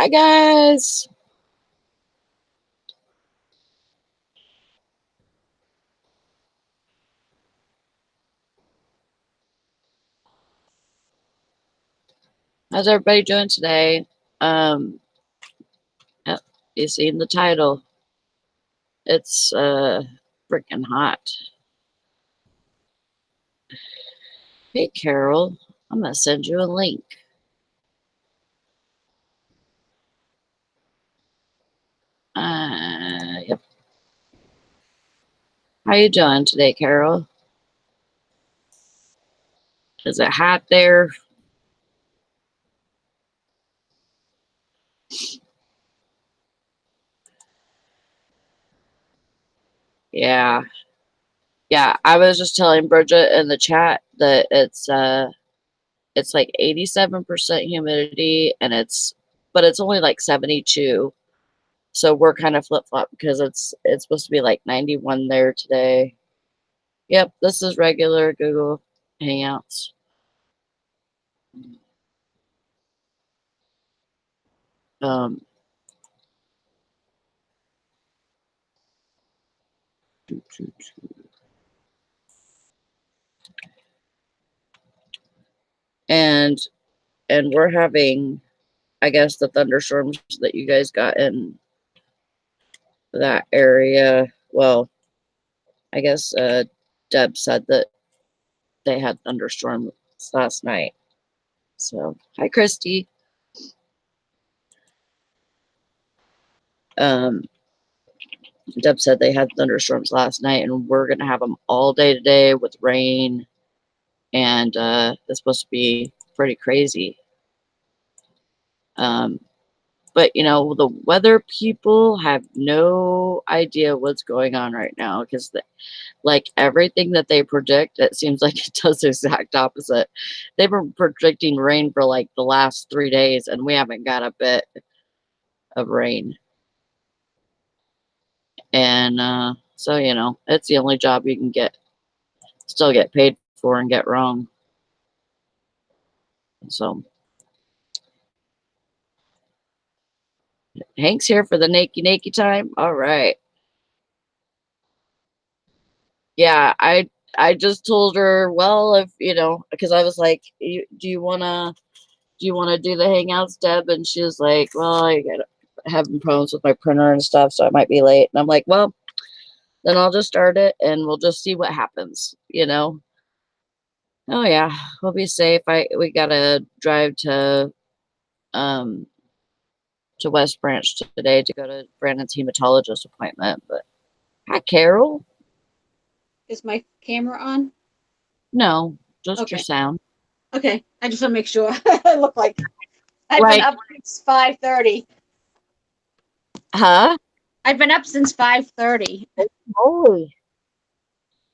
Hi, guys. How's everybody doing today? Yep, you seen the title. It's freaking hot. Hey, Carol, I'm gonna send you a link. Yep. How you doing today, Carol? Is it hot there? Yeah. Yeah, I was just telling Bridget in the chat that it's like 87% humidity and it's only like 72. So we're kind of flip-flop because it's supposed to be like 91 there today. Yep, this is regular Google Hangouts. Um, and we're having, I guess, the thunderstorms that you guys got in that area. Well, I guess Deb said that they had thunderstorms last night. So, hi, Christy. Deb said they had thunderstorms last night, and we're gonna have them all day today with rain, and it's supposed to be pretty crazy. But you know, the weather people have no idea what's going on right now because, like, everything that they predict, it seems like it does the exact opposite. They've been predicting rain for like the last 3 days, and we haven't got a bit of rain. And so, you know, it's the only job you can still get paid for and get wrong. So Hank's here for the Nakey time. All right. Yeah, I just told her, well, if you know, because I was like, do you wanna do the Hangouts, Deb? And she was like, well, I got having problems with my printer and stuff, so I might be late. And I'm like, well, then I'll just start it and we'll just see what happens, you know. Oh yeah, we'll be safe. We gotta drive um to West Branch today to go to Brandon's hematologist appointment. But hi, Carol. Is my camera on? No, just Okay. your sound. Okay. I just want to make sure. I look like I've been Like, up since 5:30. huh? I've been up since 5:30. Holy.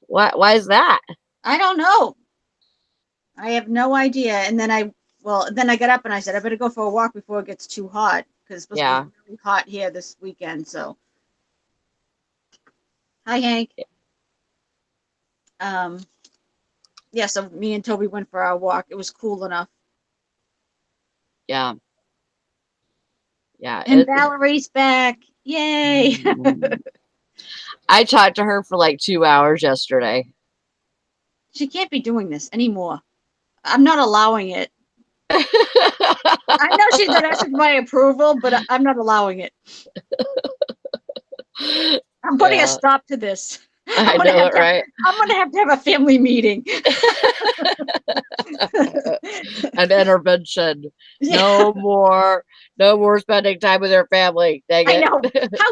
Why is that? I don't know. I have no idea. And then I got up and I said I better go for a walk before it gets too hot because it's supposed to be really hot here this weekend. So, hi Hank. Yeah. So me and Toby went for our walk. It was cool enough. Yeah. Yeah. And Valerie's back. Yay. I talked to her for like 2 hours yesterday. She can't be doing this anymore. I'm not allowing it. I know she's not asking my approval, but I'm not allowing it. I'm putting a stop to this. I know it, right? I'm going to have a family meeting. An intervention. Yeah. No more spending time with her family. Dang it. I know.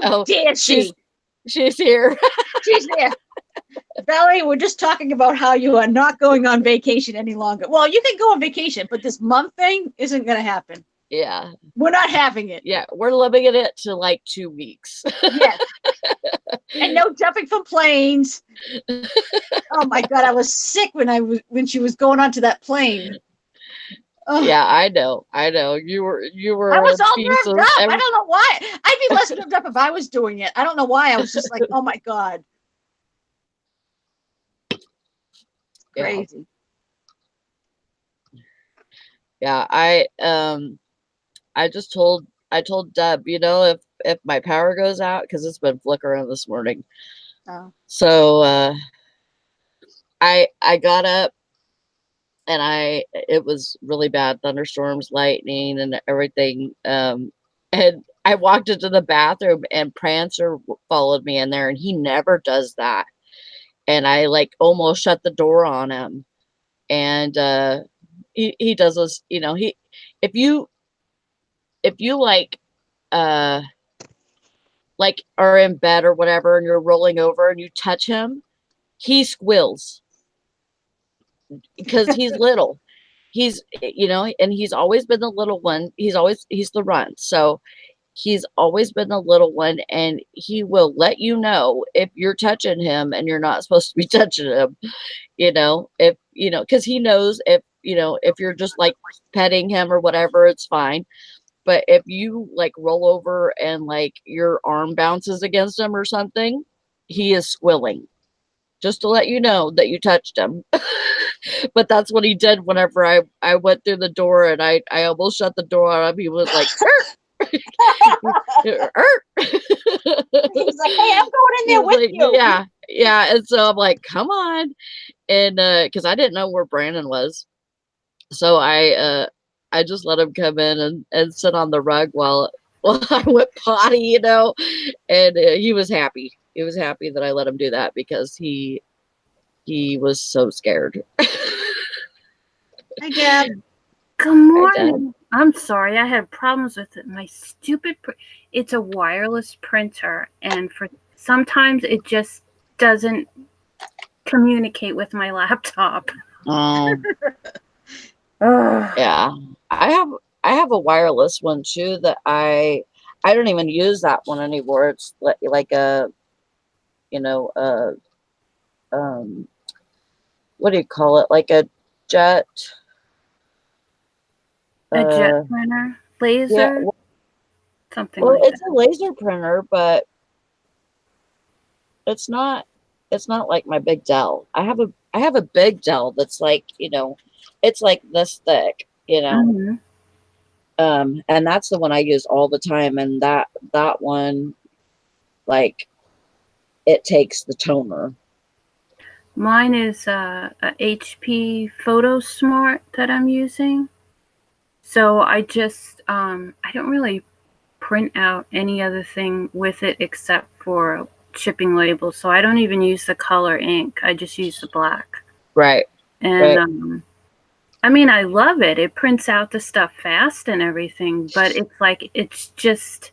How dare she? She's here. She's there. Valerie, we're just talking about how you are not going on vacation any longer. Well, you can go on vacation, but this month thing isn't going to happen. Yeah. We're not having it. Yeah, we're limiting it to like 2 weeks. Yes. And no jumping from planes. Oh my God, I was sick when she was going onto that plane. Oh. Yeah, I know. You were. I was all nerved up. I don't know why. I'd be less nerved up if I was doing it. I don't know why. I was just like, oh my God. Crazy. Yeah, I just told I told Deb, if my power goes out, because it's been flickering this morning. Oh. So I got up and it was really bad, thunderstorms, lightning, and everything. And I walked into the bathroom, and Prancer followed me in there, and he never does that. And I like almost shut the door on him. And he does this, he if you uh like are in bed or whatever, and you're rolling over and you touch him, he squeals because he's little. He's and he's always been the little one. He's the runt. So he's always been the little one, and he will let you know if you're touching him and you're not supposed to be touching him. If because he knows if you're just like petting him or whatever, it's fine. But if you like roll over and like your arm bounces against him or something, he is squilling, just to let you know that you touched him. But that's what he did whenever I went through the door, and I almost shut the door on him. He was like, He's like, hey, I'm going in there with like, you. yeah. And so I'm like, come on. And because I didn't know where Brandon was. So I just let him come in and sit on the rug while I went potty, and he was happy. He was happy that I let him do that because he was so scared. Hi, Deb. Good morning. I'm sorry, I had problems with it. My stupid, it's a wireless printer, and sometimes it just doesn't communicate with my laptop. Yeah, I have a wireless one too that I don't even use that one anymore. It's like a what do you call it? Like a jet. A jet printer, laser, yeah, something like it's that. a laser printer, but it's not like my big Dell. I have a big Dell that's like, it's like this thick, Mm-hmm. And that's the one I use all the time, and that one, like, it takes the toner. Mine is a HP Photo Smart that I'm using. So I just I don't really print out any other thing with it except for shipping labels. So I don't even use the color ink. I just use the black. Right. And right. I mean, I love it. It prints out the stuff fast and everything, but it's just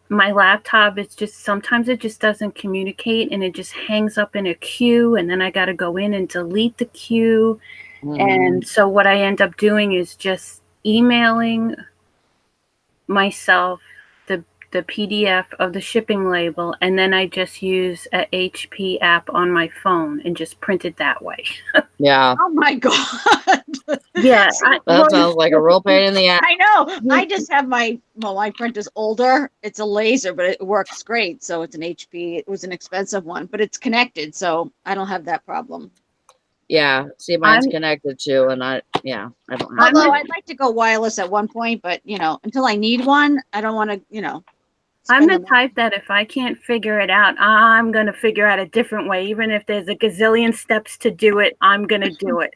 my laptop, it's just sometimes it just doesn't communicate, and it just hangs up in a queue, and then I got to go in and delete the queue. And so what I end up doing is just emailing myself the PDF of the shipping label, and then I just use a HP app on my phone and just print it that way. Yeah. Oh my God. Yeah. That sounds like a real pain in the ass. I know. I just have my printer's older. It's a laser, but it works great. So it's an HP. It was an expensive one, but it's connected. So I don't have that problem. Yeah. See, mine's connected too. And I don't have Although I'd like to go wireless at one point, but until I need one, I don't want to, I'm the type that if I can't figure it out, I'm going to figure out a different way. Even if there's a gazillion steps to do it, I'm going to do it.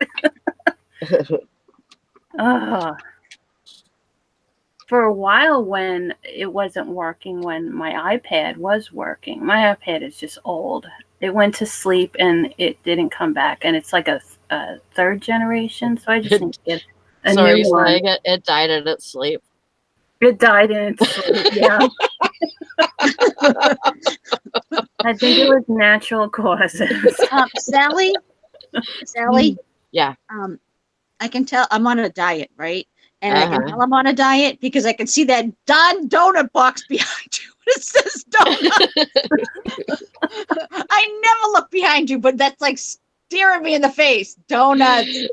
For a while when it wasn't working, when my iPad was working, my iPad is just old. It went to sleep and it didn't come back. And it's like a third generation. So I just need to get a new one. It died in its sleep. It died in its sleep, yeah. I think it was natural causes. Sally? Yeah. I can tell I'm on a diet, right? And I can tell I'm on a diet because I can see that Don donut box behind you. It says donut. I never look behind you, but that's like staring me in the face. Donuts.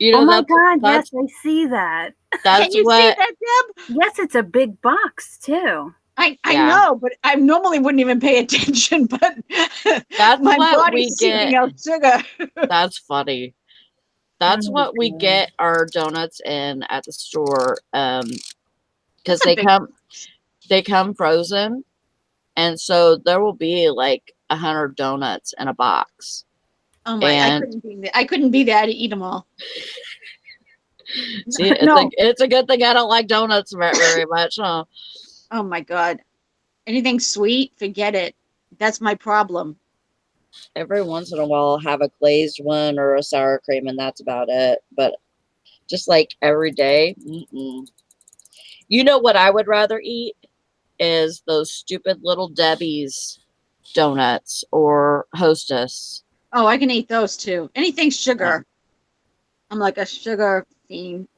Oh my God, yes, I see that. Can you see that, Deb? Yes, it's a big box too. I know, but I normally wouldn't even pay attention, but that's my what body's seeking out sugar. That's funny. That's Oh, what we God. get our donuts in at the store. Because That's a they come frozen, and so there will be like 100 donuts in a box. Oh my! And I couldn't be there to eat them all. see, No. it's a good thing I don't like donuts very much, huh? Oh my God! Anything sweet, forget it. That's my problem. Every once in a while, I'll have a glazed one or a sour cream, and that's about it. But just like every day, you know what I would rather eat is those stupid little Debbie's donuts or Hostess. Oh, I can eat those too. Anything sugar. Um, I'm like a sugar fiend.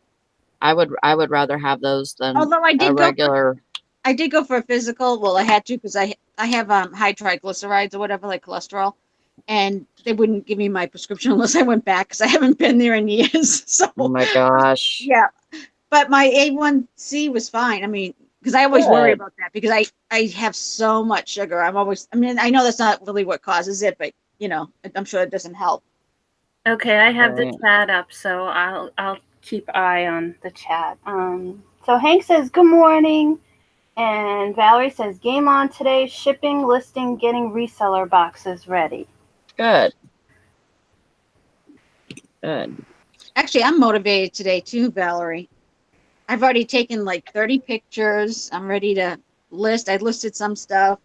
I would rather have those than Although a regular. I did go for a physical. Well, I had to because I have high triglycerides or whatever, like cholesterol, and they wouldn't give me my prescription unless I went back because I haven't been there in years. So Oh my gosh. yeah, but my A1C was fine. I mean, because I always worry Good. about that because I have so much sugar. I mean, I know that's not really what causes it, but I'm sure it doesn't help. Okay, I have the Right. chat up, so I'll keep eye on the chat. So Hank says good morning, and Valerie says game on today. Shipping, listing, getting reseller boxes ready. Good. Good. Actually, I'm motivated today too, Valerie. I've already taken like 30 pictures. I'm ready to list. I listed some stuff.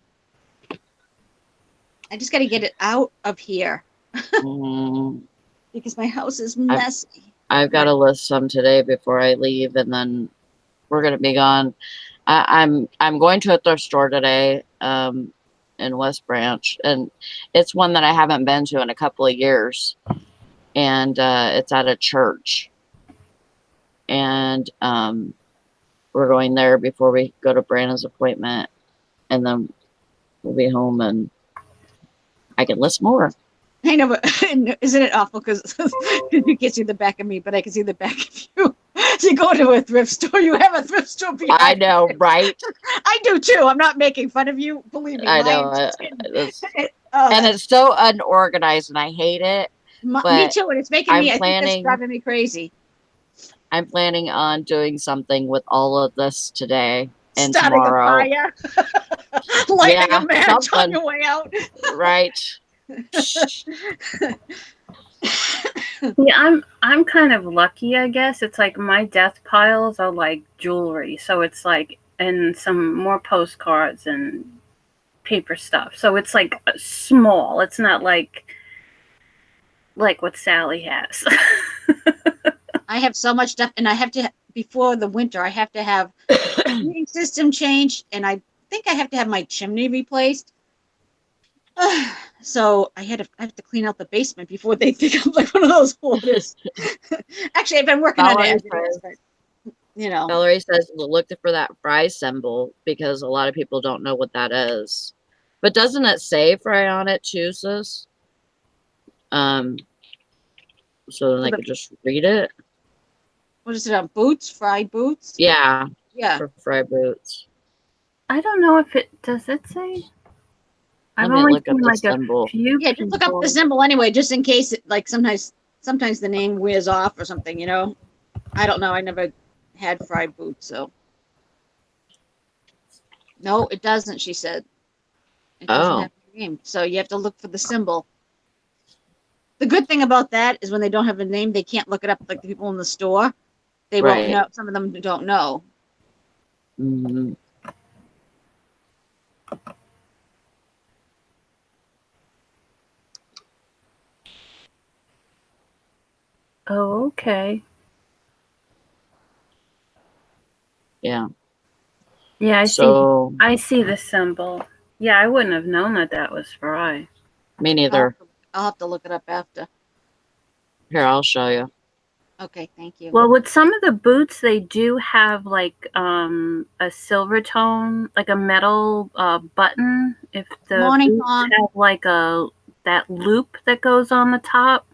I just got to get it out of here Mm, because my house is messy. I've got to list some today before I leave, and then we're gonna be gone. I'm going to a thrift store today, in West Branch, and it's one that I haven't been to in a couple of years, and it's at a church, and we're going there before we go to Brandon's appointment, and then we'll be home, and I can list more. I know, but isn't it awful because you can't see the back of me, but I can see the back of you. You go to a thrift store, you have a thrift store behind. I know, right? I do too. I'm not making fun of you. Believe me. I know. And it's so unorganized, and I hate it. Me too, and it's making I'm me. I think that's planning. driving me crazy. I'm planning on doing something with all of this today and Starting tomorrow. a fire, lighting a match on your way out. Right. Yeah, I'm kind of lucky, I guess. It's like my death piles are like jewelry, so it's like and some more postcards and paper stuff. So it's like small. It's not like what Sally has. I have so much stuff, and I have to before the winter. I have to have the heating system changed, and I think I have to have my chimney replaced. So I have to clean out the basement before they think I'm like one of those hoarders. Actually, I've been working on it. Valerie says look for that fry symbol because a lot of people don't know what that is. But doesn't it say fry on it too, sis? So then they could just read it. What is it on boots? Fried boots? Yeah. Yeah. For fry boots. I don't know if it does. It say. I've only look up the symbol. Yeah, just look up the symbol anyway, just in case. Sometimes the name wears off or something. I don't know. I never had fried boots, so no, it doesn't. She said it doesn't have a name, so you have to look for the symbol. The good thing about that is when they don't have a name, they can't look it up like the people in the store. They won't know. Some of them don't know. Mm-hmm. Oh, okay. Yeah. Yeah, I see the symbol. Yeah, I wouldn't have known that was fry. Me neither. I'll have to look it up after. Here, I'll show you. Okay, thank you. Well, with some of the boots, they do have like a silver tone, like a metal button. If the boots have like that loop that goes on the top,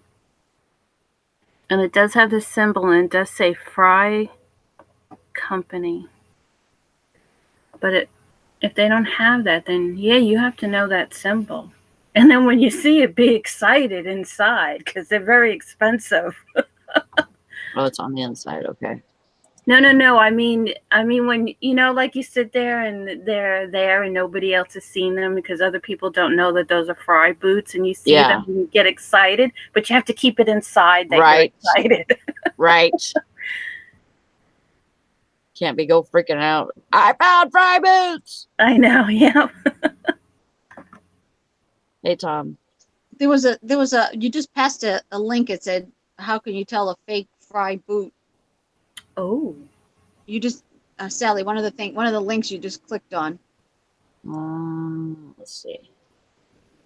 and it does have the symbol, and it does say Fry Company. But if they don't have that, then yeah, you have to know that symbol. And then when you see it, be excited inside because they're very expensive. Oh, it's on the inside. Okay. No. I mean, when like you sit there and they're there and nobody else has seen them because other people don't know that those are fry boots, and you see them and you get excited, but you have to keep it inside that you're excited. Right. Can't be go freaking out. I found fry boots. I know. Yeah. Hey, Tom. There was a you just passed a link. It said, how can you tell a fake fry boot? Oh. You just Sally, one of the links you just clicked on. Let's see.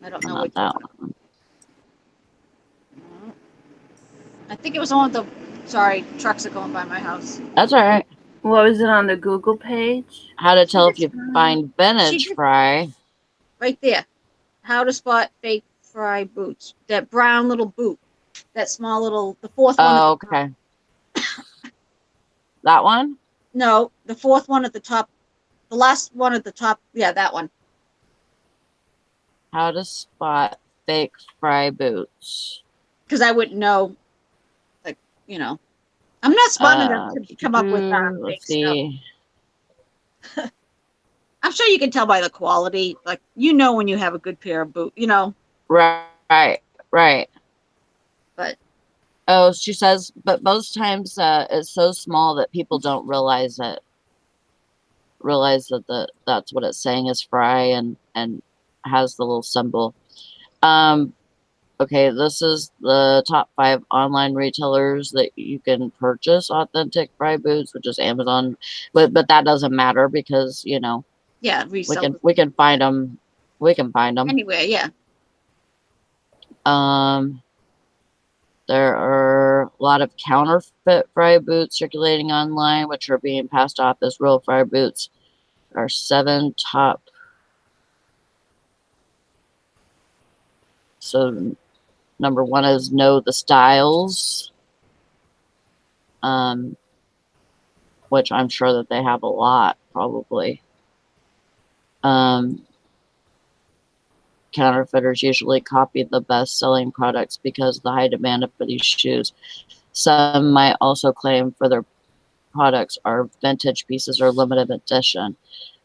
I don't know what that one. I think it was one of the. Sorry, trucks are going by my house. That's all right. What was it on the Google page? How to tell if you find vintage fry. Right there. How to spot fake fry boots. That brown little boot. That small little, the fourth one. Oh, okay. That one? No, the fourth one at the top. The last one at the top. Yeah, that one. How to spot fake fry boots. Because I wouldn't know. Like, I'm not smart enough to come up with fake stuff. I'm sure you can tell by the quality. Like, when you have a good pair of boots, Right. But. Oh, she says, but most times it's so small that people don't realize that that's what it's saying is fry and has the little symbol. Okay, this is the top 5 online retailers that you can purchase authentic fry boots, which is Amazon, but that doesn't matter because yeah, we can find them. We can find them anywhere. Yeah. There are a lot of counterfeit fry boots circulating online, which are being passed off as real fry boots. There are 7 top. So number 1 is Know the Styles, which I'm sure that they have a lot, probably. Counterfeiters usually copy the best-selling products because of the high demand for these shoes. Some might also claim for their products are vintage pieces or limited edition.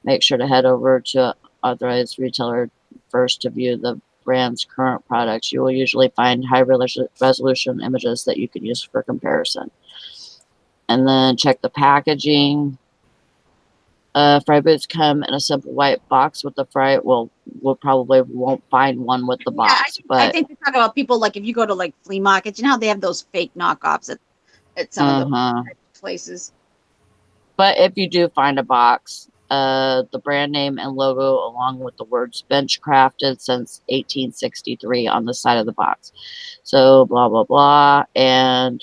Make sure to head over to authorized retailer first to view the brand's current products. You will usually find high resolution images that you can use for comparison. And then check the packaging. Fry boots come in a simple white box with the fry. Well, we'll probably won't find one with the box. But I think they talk about people like if you go to like flea markets, you know how they have those fake knockoffs at some of the places. But if you do find a box, the brand name and logo along with the words bench crafted since 1863 on the side of the box. So blah blah blah, and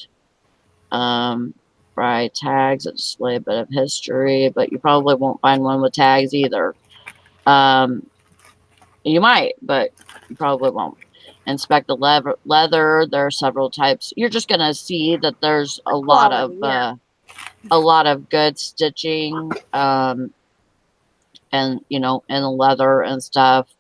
fry tags that display a bit of history, but you probably won't find one with tags either. You might, but you probably won't. Inspect the leather. There are several types. You're just gonna see that there's a lot of good stitching, and in the leather and stuff.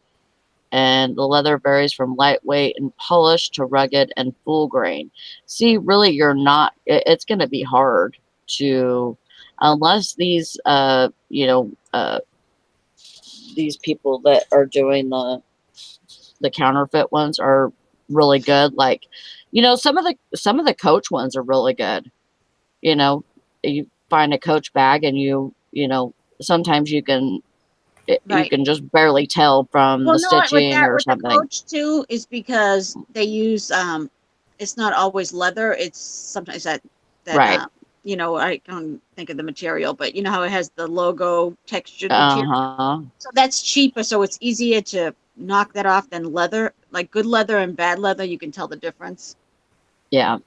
And the leather varies from lightweight and polished to rugged and full grain. See, really, you're not. It's going to be hard to, unless these, these people that are doing the counterfeit ones are really good. Like, some of the Coach ones are really good. You find a Coach bag and sometimes you can just barely tell from the stitching or something. With the Coach too is because they use it's not always leather. It's sometimes that right. I don't think of the material, but you know how it has the logo textured material. So that's cheaper, so it's easier to knock that off than leather. Like good leather and bad leather, you can tell the difference. Yeah.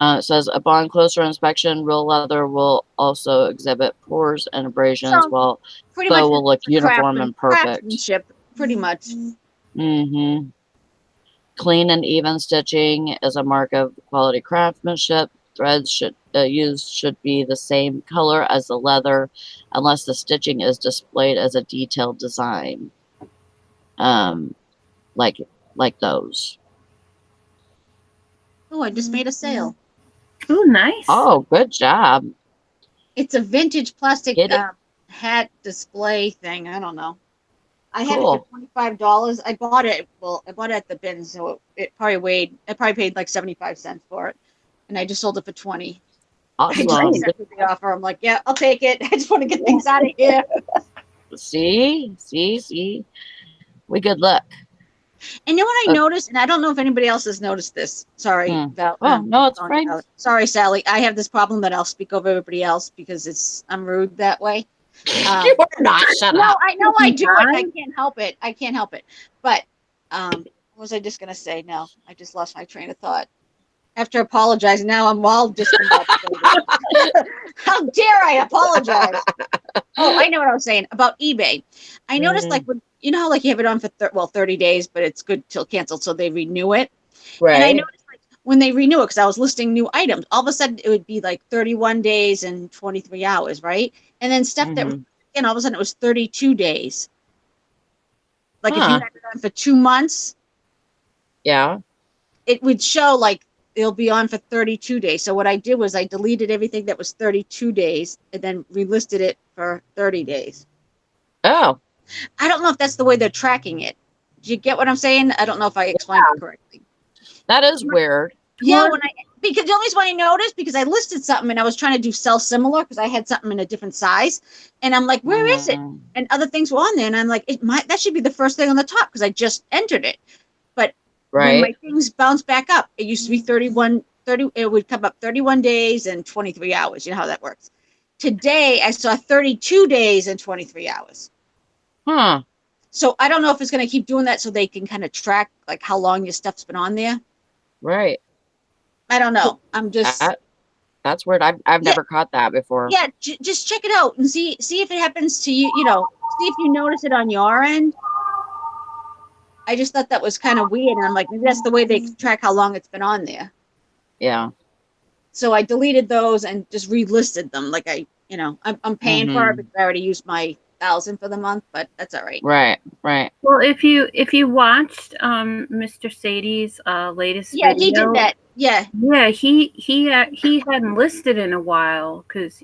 It says, upon closer inspection, real leather will also exhibit pores and abrasions, while faux will look uniform and perfect. Pretty much. Mm-hmm. Clean and even stitching is a mark of quality craftsmanship. Threads used should be the same color as the leather, unless the stitching is displayed as a detailed design, like those. Oh, I just made a sale. Oh, nice. Oh, good job. It's a vintage plastic Get it. hat display thing. I don't know. I had it Cool. for $25. I bought it. Well, I bought it at the bin, so it probably weighed. I probably paid like 75 cents for it, and I just sold it for 20. I just Awesome. accepted the offer. I'm like, yeah, I'll take it. I just want to get things out of here. See. We good luck. And you know what I noticed, and I don't know if anybody else has noticed this. Sorry, Val. Oh, no, it's fine. Sorry, Sally. I have this problem that I'll speak over everybody else because I'm rude that way. You're not. Shut No, up. I know I do it. I can't help it. I can't help it. But what was I just gonna say? No, I just lost my train of thought. After apologizing, now I'm all discombobulated. How dare I apologize? Oh, I know what I was saying about eBay. I noticed, like, when, you know how like you have it on for 30 days, but it's good till canceled, so they renew it. Right. And I noticed, like, when they renew it, because I was listing new items, all of a sudden it would be like 31 days and 23 hours, right? And then stuff that, and all of a sudden it was 32 days. Like if you had it on for 2 months, yeah, it would show like it'll be on for 32 days. So what I did was I deleted everything that was 32 days and then relisted it for 30 days. Oh. I don't know if that's the way they're tracking it. Do you get what I'm saying? I don't know if I explained it correctly. That is weird. Yeah, because the only reason I noticed, because I listed something and I was trying to do sell similar because I had something in a different size, and I'm like, where is it? And other things were on there, and I'm like, that should be the first thing on the top because I just entered it. But when my things bounce back up, it used to be 30, it would come up 31 days and 23 hours. You know how that works. Today, I saw 32 days and 23 hours. So I don't know if it's going to keep doing that so they can kind of track like how long your stuff's been on there. Right. I don't know. I'm just. That's weird. I've never caught that before. Yeah, just check it out and see if it happens to you. You know, see if you notice it on your end. I just thought that was kind of weird, and I'm like, maybe that's the way they track how long it's been on there. Yeah. So I deleted those and just relisted them. Like I'm paying for it because I already used my 1,000 for the month, but that's all right. Right. Well, if you watched Mr. Sadie's latest video, he did that. Yeah, he hadn't listed in a while because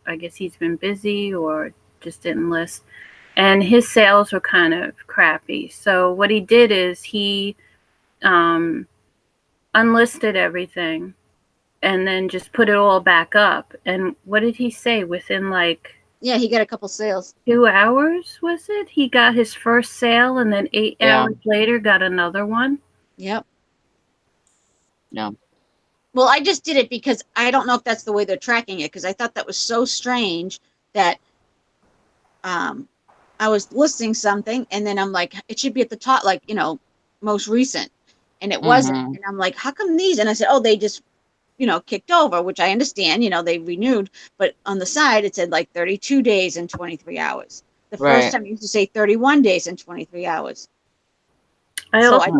I guess he's been busy or just didn't list, and his sales were kind of crappy. So what he did is he unlisted everything and then just put it all back up. And what did he say? Within like he got a couple sales. 2 hours, was it? He got his first sale, and then 8 hours later got another one. Yep. No. Well, I just did it because I don't know if that's the way they're tracking it, because I thought that was so strange that I was listing something and then I'm like, it should be at the top, like, most recent. And it wasn't. And I'm like, how come these? And I said, oh, they just, kicked over, which I understand, they renewed. But on the side, it said like 32 days and 23 hours. The first time it used to say 31 days and 23 hours. I also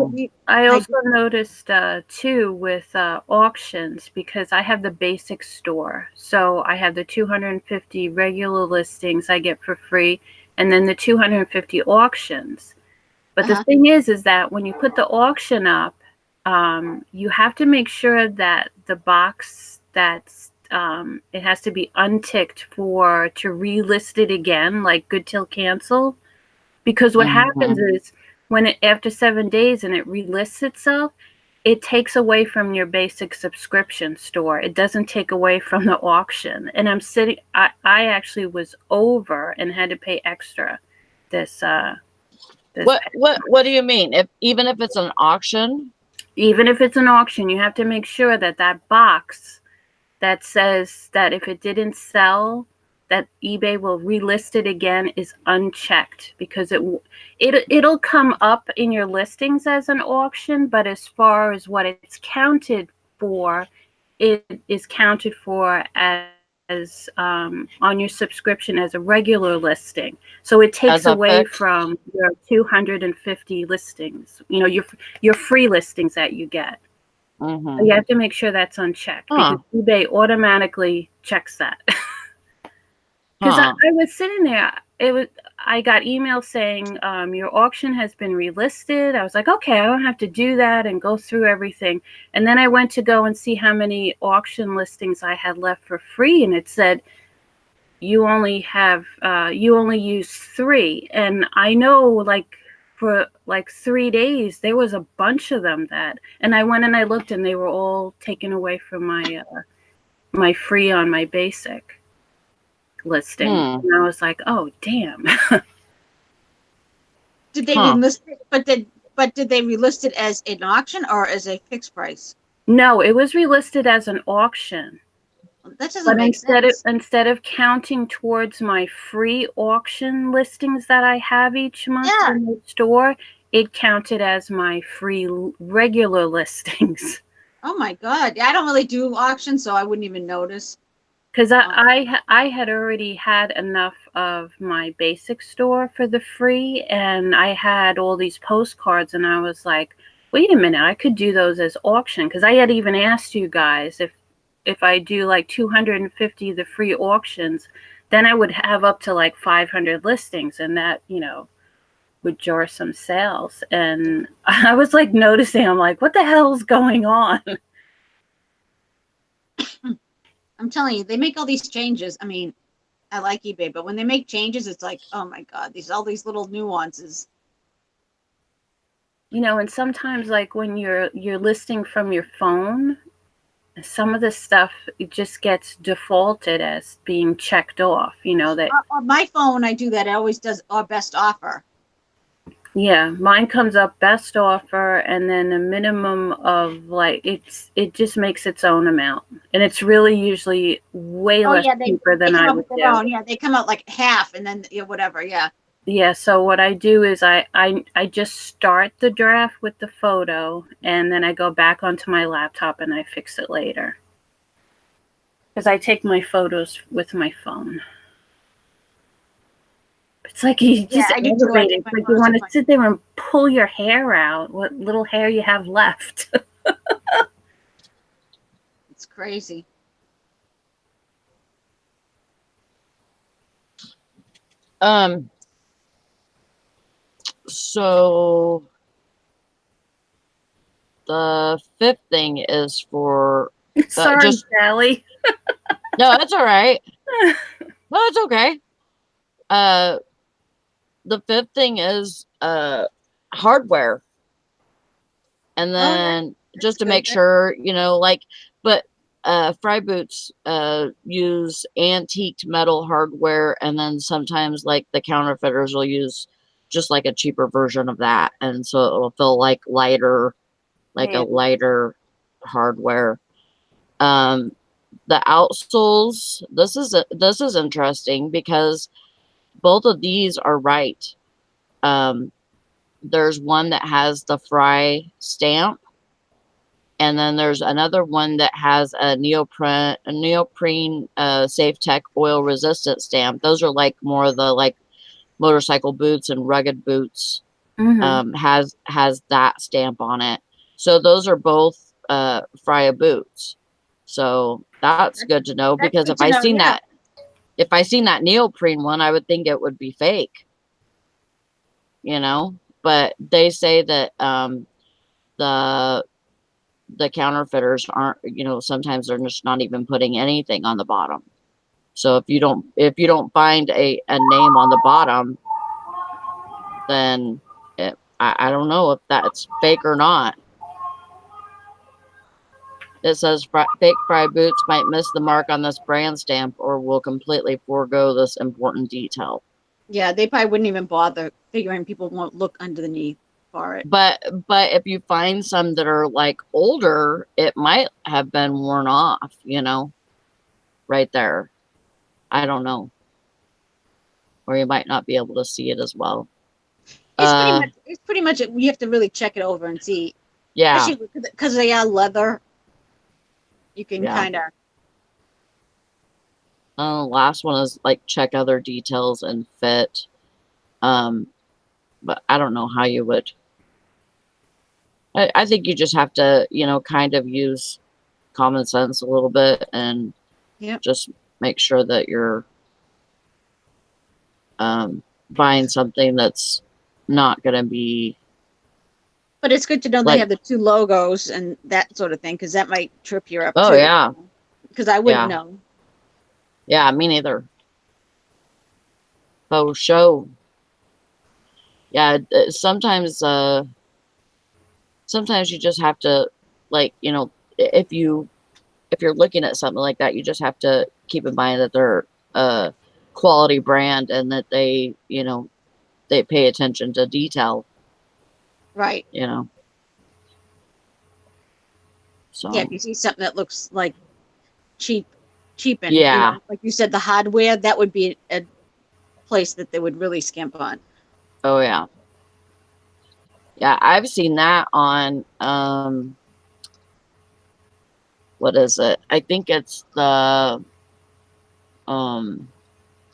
noticed too with auctions, because I have the basic store. So I have the 250 regular listings I get for free, and then the 250 auctions. But the thing is that when you put the auction up, you have to make sure that the box that's it has to be unticked to relist it again, like good till cancel. Because what happens is, when after 7 days and it relists itself, it takes away from your basic subscription store. It doesn't take away from the auction. And I actually was over and had to pay extra this what do you mean? Even if it's an auction? Even if it's an auction, you have to make sure that box that says that if it didn't sell, that eBay will relist it again is unchecked, because it'll come up in your listings as an auction, but as far as what it's counted for, it is counted for as on your subscription as a regular listing. So it takes away from your 250 listings, your free listings that you get. So you have to make sure that's unchecked, because eBay automatically checks that. Because I was sitting there, I got email saying your auction has been relisted. I was like, okay, I don't have to do that and go through everything. And then I went to go and see how many auction listings I had left for free, and it said you only use 3. And I know, like, for like 3 days there was a bunch of them and I went and I looked, and they were all taken away from my free on my basic listing. And I was like, oh damn. Did they relist it? But did they relist it as an auction or as a fixed price? No, it was relisted as an auction. That doesn't make sense. Instead of counting towards my free auction listings that I have each month in the store, it counted as my free regular listings. Oh my God. I don't really do auctions, so I wouldn't even notice. Because I had already had enough of my basic store for the free, and I had all these postcards, and I was like, wait a minute, I could do those as auction. Because I had even asked you guys if I do like 250 of the free auctions, then I would have up to like 500 listings, and that, would jar some sales. And I was like noticing, I'm like, what the hell's going on? I'm telling you, they make all these changes. I mean, I like eBay, but when they make changes, it's like, oh my God, all these little nuances. And sometimes, like, when you're listing from your phone, some of the stuff, it just gets defaulted as being checked off, that on my phone I do that. It always does our best offer. Yeah, mine comes up best offer, and then a minimum of like it just makes its own amount, and it's really usually way less cheaper than I would do. Yeah, they come out like half, and then whatever. Yeah, so what I do is I just start the draft with the photo, and then I go back onto my laptop and I fix it later. Because I take my photos with my phone. It's like you just aggravated. It's like you want to sit there and pull your hair out, what little hair you have left. It's crazy. So the 5th thing is for sorry, Sally. No, that's all right. No, it's okay. The 5th thing is hardware. And then just to make sure, but fry boots use antiqued metal hardware, and then sometimes like the counterfeiters will use just like a cheaper version of that, and so it will feel like lighter, a lighter hardware. The outsoles, this is interesting because both of these are right. There's one that has the Fry stamp, and then there's another one that has a neoprene Safe Tech oil resistant stamp. Those are like more of the like motorcycle boots and rugged boots. Has that stamp on it. So those are both Fry boots. So that's good to know, because if I seen that neoprene one, I would think it would be fake. But they say that the counterfeiters aren't, sometimes they're just not even putting anything on the bottom. So if you don't find a name on the bottom, then I don't know if that's fake or not. It says fake Fry boots might miss the mark on this brand stamp or will completely forego this important detail. Yeah, they probably wouldn't even bother, figuring people won't look underneath for it. But if you find some that are like older, it might have been worn off, right there. I don't know. Or you might not be able to see it as well. It's pretty much you have to really check it over and see. Yeah. Especially because they are leather. You can kind of. Last one is like check other details and fit. But I don't know how you would. I think you just have to, kind of use common sense a little bit and just make sure that you're buying something that's not going to be. But it's good to know they have the 2 logos and that sort of thing, because that might trip you up too. Oh yeah. Because I wouldn't know. Yeah, me neither. Oh, show. Yeah, sometimes you just have to, like, if you're looking at something like that, you just have to keep in mind that they're a quality brand and that they pay attention to detail. Right. So yeah, if you see something that looks like cheapened, yeah. like you said, the hardware, that would be a place that they would really skimp on. Oh yeah. Yeah, I've seen that on what is it? I think it's the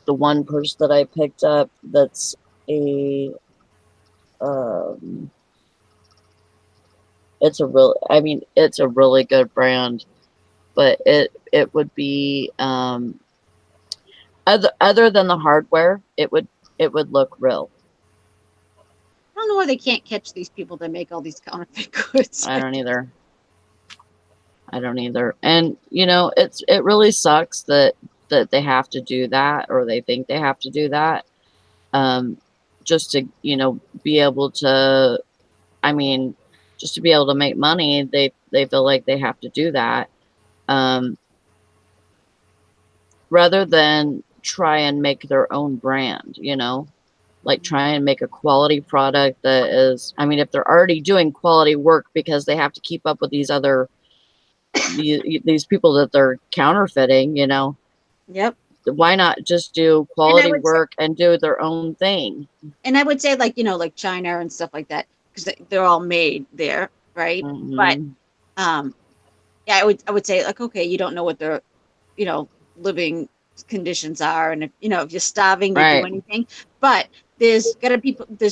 one purse that I picked up that's a it's a really good brand, but it would be other than the hardware, it would look real. I don't know why they can't catch these people that make all these counterfeit goods. I don't either. And it really sucks that they have to do that, or they think they have to do that, just to be able to. I mean, just to be able to make money, they feel like they have to do that, rather than try and make their own brand. Like try and make a quality product that is. I mean, if they're already doing quality work because they have to keep up with these other these people that they're counterfeiting, Yep. why not just do quality work and do their own thing? And I would say, like, like China and stuff like that, because they're all made there, right? Mm-hmm. But yeah, I would say, like, okay, you don't know what their living conditions are, and if you're starving, you do anything. But there's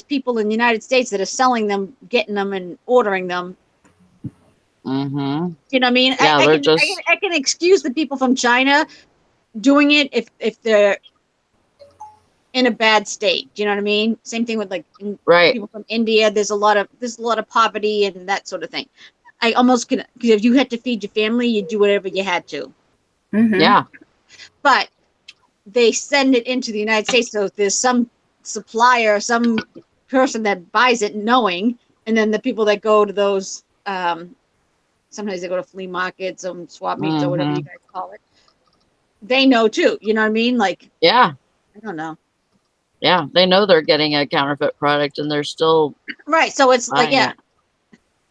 people in the United States that are selling them, getting them, and ordering them. Mm-hmm. You know what I mean? Yeah, I can excuse the people from China doing it if they're in a bad state. Do you know what I mean? Same thing with, like, people from India. There's a lot of poverty and that sort of thing. I almost could, because if you had to feed your family, you'd do whatever you had to. Mm-hmm. Yeah. But they send it into the United States, so there's some supplier, some person that buys it knowing, and then the people that go to those, sometimes they go to flea markets, swap meets, or whatever you guys call it, they know too. You know what I mean? Like, yeah. I don't know. Yeah, they know they're getting a counterfeit product, and they're still right. So it's like, yeah.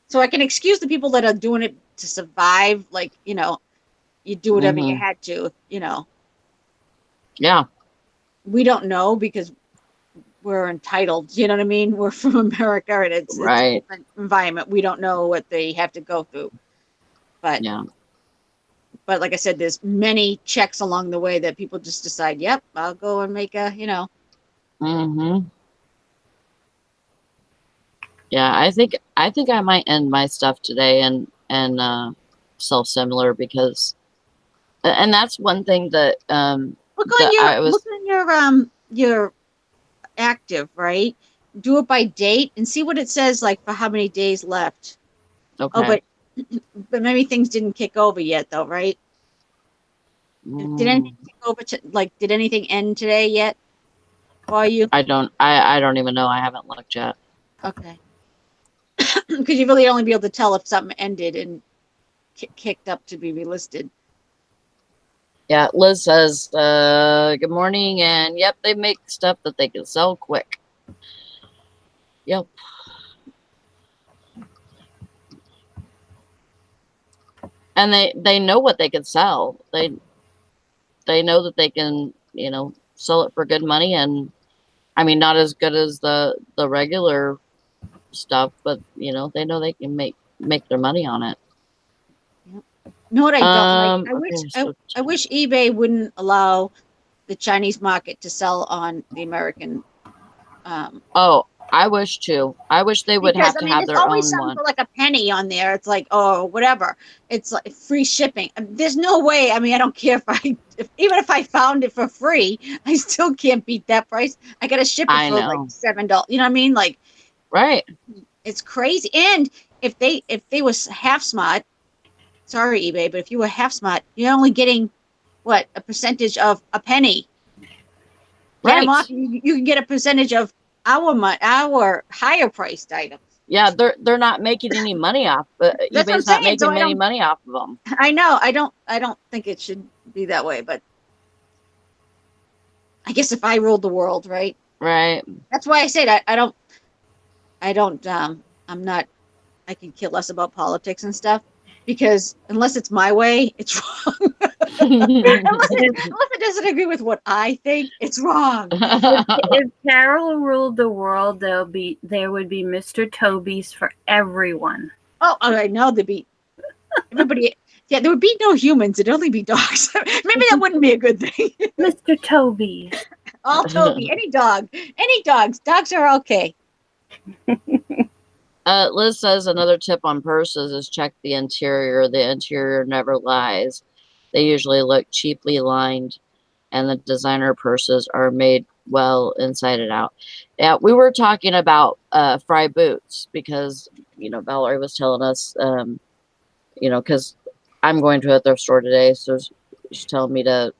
So I can excuse the people that are doing it to survive. Like, you do whatever you had to. Yeah. We don't know because we're entitled. You know what I mean? We're from America, and it's a different environment. We don't know what they have to go through. But yeah. But like I said, there's many checks along the way that people just decide, yep, I'll go and make a, Mm-hmm. Yeah, I think I might end my stuff today and sell similar, because, and that's one thing that look on your active, right? Do it by date and see what it says, like, for how many days left. Okay. Oh, but maybe things didn't kick over yet, though, right? Did anything kick over? Did anything end today yet? For you? I don't even know. I haven't looked yet. Okay. Because you really only be able to tell if something ended and kicked up to be relisted. Yeah, Liz says, good morning, and yep, they make stuff that they can sell quick. Yep. And they know what they can sell. They know that they can, sell it for good money, and I mean, not as good as the regular stuff, but they know they can make their money on it. Yep. You know what I don't like? I wish eBay wouldn't allow the Chinese market to sell on the American. Oh, I wish too. I wish they would Because have I to mean, have it's their always own something one. for like a penny on there. It's like, oh, whatever. It's like free shipping. There's no way. I mean, I don't care even if I found it for free, I still can't beat that price. I got to ship it I for like know. $7. You know what I mean? Like, Right. it's crazy. And if they was half smart, sorry eBay, but if you were half smart, you're only getting what, a percentage of a penny. Get them Right. off. You can get a percentage of our higher priced items. Yeah, they're not making any money off. That's what I'm eBay's not saying. So making any money off of them. I know. I don't think it should be that way, but I guess if I ruled the world, right? Right. That's why I said I'm not. I can care less about politics and stuff because unless it's my way, it's wrong. unless it doesn't agree with what I think, it's wrong. If Carol ruled the world, there would be Mr. Toby's for everyone. Oh, I know there'd be everybody. Yeah, there would be no humans. It'd only be dogs. Maybe that wouldn't be a good thing. Mr. Toby. All Toby, any dog, any dogs. Dogs are okay. Liz says another tip on purses is check the interior. The interior never lies. They usually look cheaply lined, and the designer purses are made well inside and out. Yeah, we were talking about Fry boots because Valerie was telling us, because I'm going to a thrift store today, so she's telling me to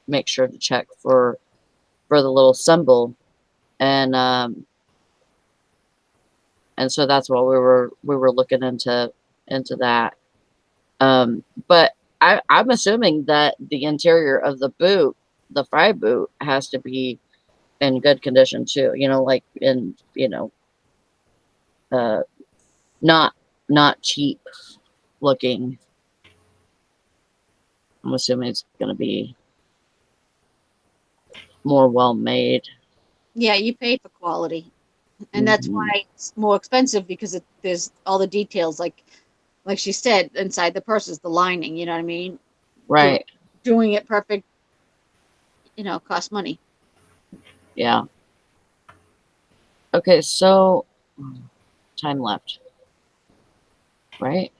make sure to check for the little symbol, and so that's what we were looking into that. But I'm assuming that the interior of the boot, the Fry boot, has to be in good condition too. Like in not cheap looking. I'm assuming it's going to be more well made. Yeah, you pay for quality, and that's why it's more expensive because there's all the details, like she said, inside the purse is the lining. You know what I mean? Right. Doing it perfect, costs money. Yeah. Okay, so time left. Right?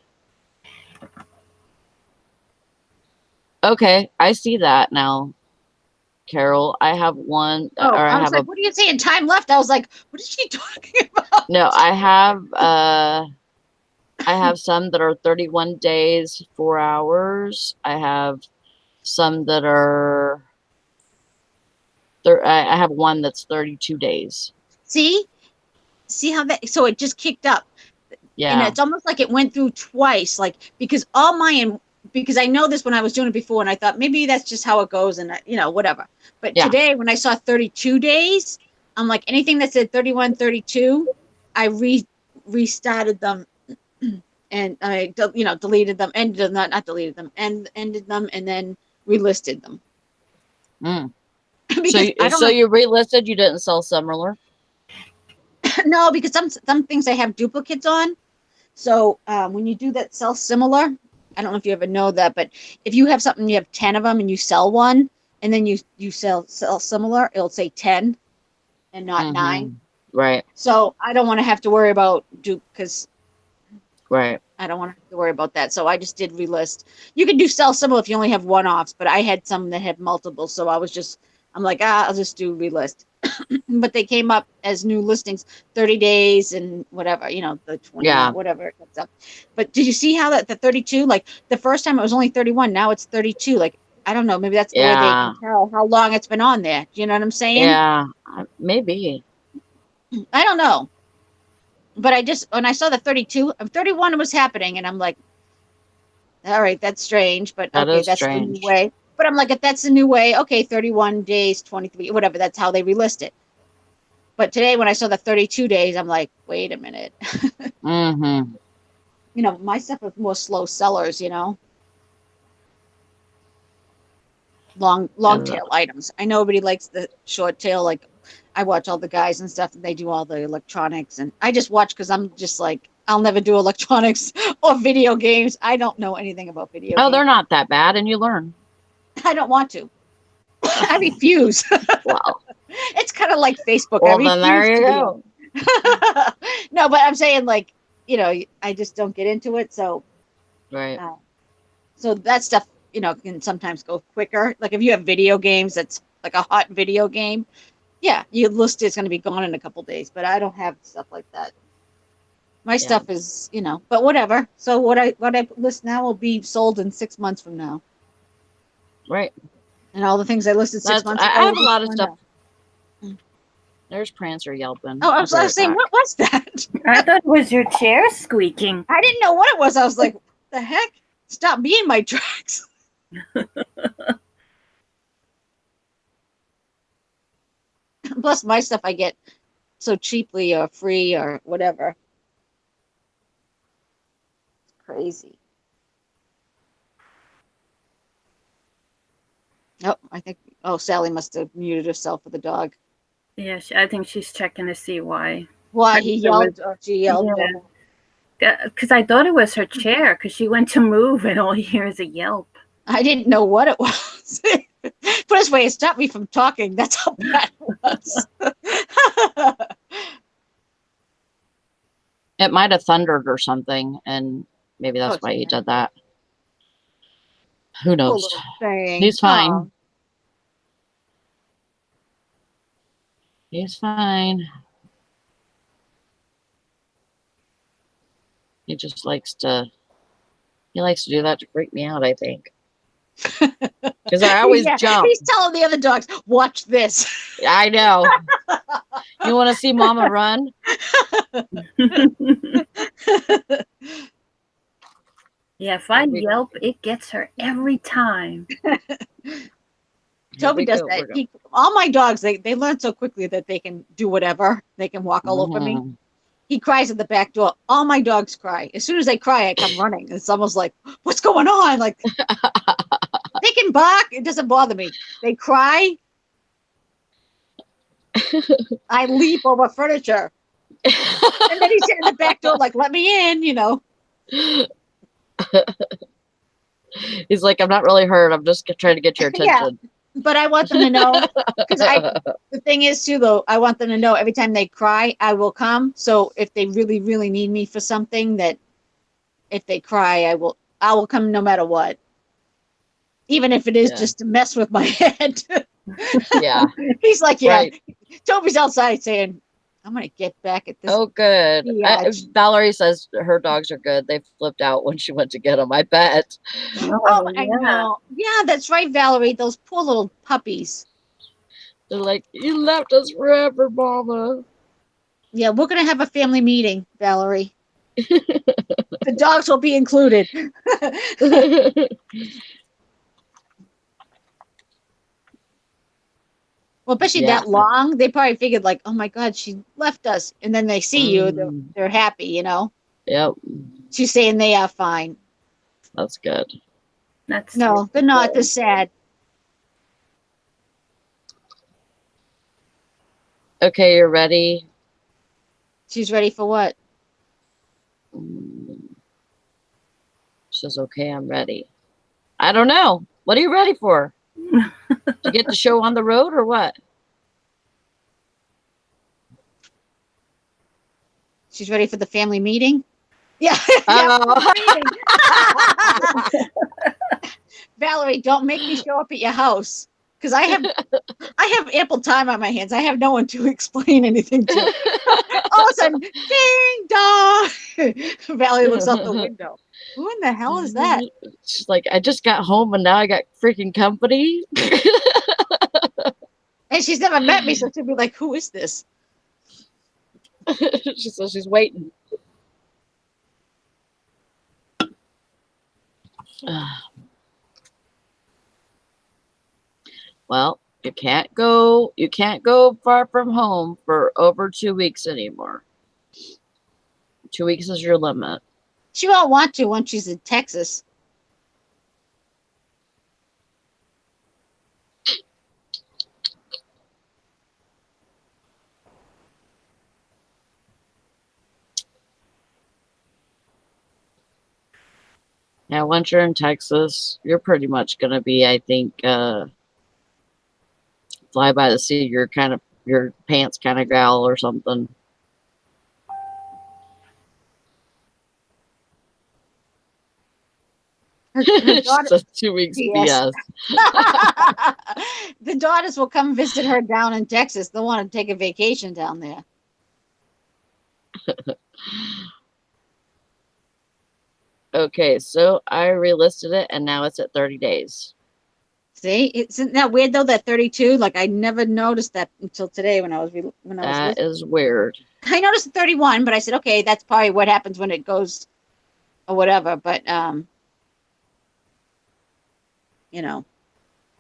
Okay, I see that now, Carol. I have one. Oh, or I was like, what are you saying? Time left? I was like, what is she talking about? No, I have some that are 31 days, 4 hours. I have some that are. I have one that's 32 days. See how that? So it just kicked up. Yeah. And it's almost like it went through twice, like because I know this when I was doing it before, and I thought maybe that's just how it goes, and whatever. But today, when I saw 32 days, I'm like, anything that said 31, 32, I restarted them, and I deleted them, ended them, not deleted them, and ended them, and then relisted them. So you relisted? You didn't sell similar? No, because some things I have duplicates on. So when you do that sell similar, I don't know if you ever know that, but if you have something, you have 10 of them and you sell one, and then you sell similar, it'll say 10 and not 9. Right. So I don't want to have to worry about because right. I don't want to have to worry about that. So I just did relist. You can do sell similar if you only have one-offs, but I had some that had multiple. So I'm like, I'll just do relist. But they came up as new listings, 30 days and whatever, the 20, whatever it comes up. But did you see how the 32, like the first time it was only 31, now it's 32. Like, I don't know, maybe that's the way they can tell how long it's been on there. Do you know what I'm saying? Yeah, maybe. I don't know. But when I saw the 32, 31 was happening, and I'm like, all right, that's strange, but okay, that's strange. The new way. But I'm like, if that's the new way, okay, 31 days, 23, whatever, that's how they relist it. But today, when I saw the 32 days, I'm like, wait a minute. My stuff is more slow sellers, long tail items. I know nobody likes the short tail. Like, I watch all the guys and stuff, and they do all the electronics. And I just watch because I'm just like, I'll never do electronics or video games. I don't know anything about video games. They're not that bad, and you learn. I don't want to. I refuse. Wow. It's kind of like Facebook. Well, then there you go. No, but I'm saying like, I just don't get into it. So, Right. So that stuff, can sometimes go quicker. Like if you have video games, that's like a hot video game. Yeah, your list is going to be gone in a couple days. But I don't have stuff like that. My stuff is, but whatever. So what I list now will be sold in 6 months from now. Right. And all the things I listed 6 months ago. I have a lot of stuff. There's Prancer yelping. Oh, I was saying, what was that? I thought it was your chair squeaking. I didn't know what it was. I was like, what the heck? Stop me in my tracks. Plus, my stuff I get so cheaply or free or whatever. It's crazy. Oh, Sally must have muted herself with the dog. Yeah, I think she's checking to see why. Why he yelled or she yelled. Because I thought it was her chair, because she went to move and all you hear is a yelp. I didn't know what it was. Put it this way, it stopped me from talking. That's how bad it was. It might have thundered or something, and maybe that's why he did that. Who knows? He's fine. Oh. He's fine. He just likes to do that to freak me out, I think. Because I always jump. He's telling the other dogs, watch this. I know. You want to see Mama run? Yeah, if I yelp, it gets her every time. Toby does that. All my dogs, they learn so quickly that they can do whatever. They can walk all over me. He cries at the back door. All my dogs cry. As soon as they cry, I come running. It's almost like, what's going on? Like, they can bark. It doesn't bother me. They cry. I leap over furniture. And then he's sitting at the back door like, let me in, He's like, I'm not really hurt. I'm just trying to get your attention. Yeah. But I want them to know, because the thing is too, though, I want them to know every time they cry, I will come. So if they really, really need me for something, that if they cry, I will come no matter what. Even if it is just to mess with my head. Yeah. He's like, right. Toby's outside saying, I'm going to get back at this. Oh, good. Valerie says her dogs are good. They flipped out when she went to get them, I bet. Oh, I know. Yeah, that's right, Valerie. Those poor little puppies. They're like, you left us forever, Mama. Yeah, we're going to have a family meeting, Valerie. The dogs will be included. Well, especially that long, they probably figured like, oh my God, she left us. And then they see you, they're happy, Yep. She's saying they are fine. That's good. No, they're not. They're sad. Okay, you're ready. She's ready for what? She says, okay, I'm ready. I don't know. What are you ready for? To get the show on the road or what? She's ready for the family meeting? Yeah. Valerie, don't make me show up at your house. Because I have ample time on my hands. I have no one to explain anything to. All of a sudden, ding dong. Valerie looks out the window. Who in the hell is that? She's like, I just got home and now I got freaking company. And she's never met me, so she'll be like, who is this? She says she's waiting. Well, you can't go far from home for over 2 weeks anymore. 2 weeks is your limit. She won't want to once she's in Texas. Yeah, once you're in Texas, you're pretty much going to be, I think, fly by the seat. Your pants kind of gal or something. Her daughter, So 2 weeks Yes. BS. The daughters will come visit her down in Texas. They'll want to take a vacation down there. Okay, so I relisted it, and now it's at 30 days. See, isn't that weird though? That 32, like I never noticed that until today when I was That listening. is weird. I noticed the 31, but I said, okay, that's probably what happens when it goes or whatever. But you know,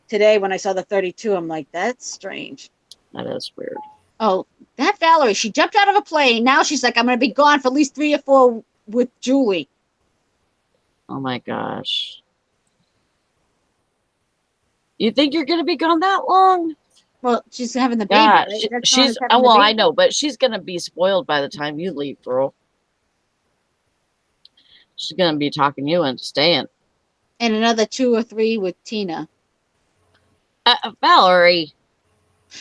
today when I saw the 32, I'm like, that's strange. That is weird. Oh, that Valerie, she jumped out of a plane. Now she's like, I'm going to be gone for at least 3 or 4 with Julie. Oh my gosh. You think you're going to be gone that long? Well, she's having the baby. Yeah, Right? she's, oh, well, I know, but she's going to be spoiled by the time you leave, girl. She's going to be talking you into staying. And another 2 or 3 with Tina. Valerie.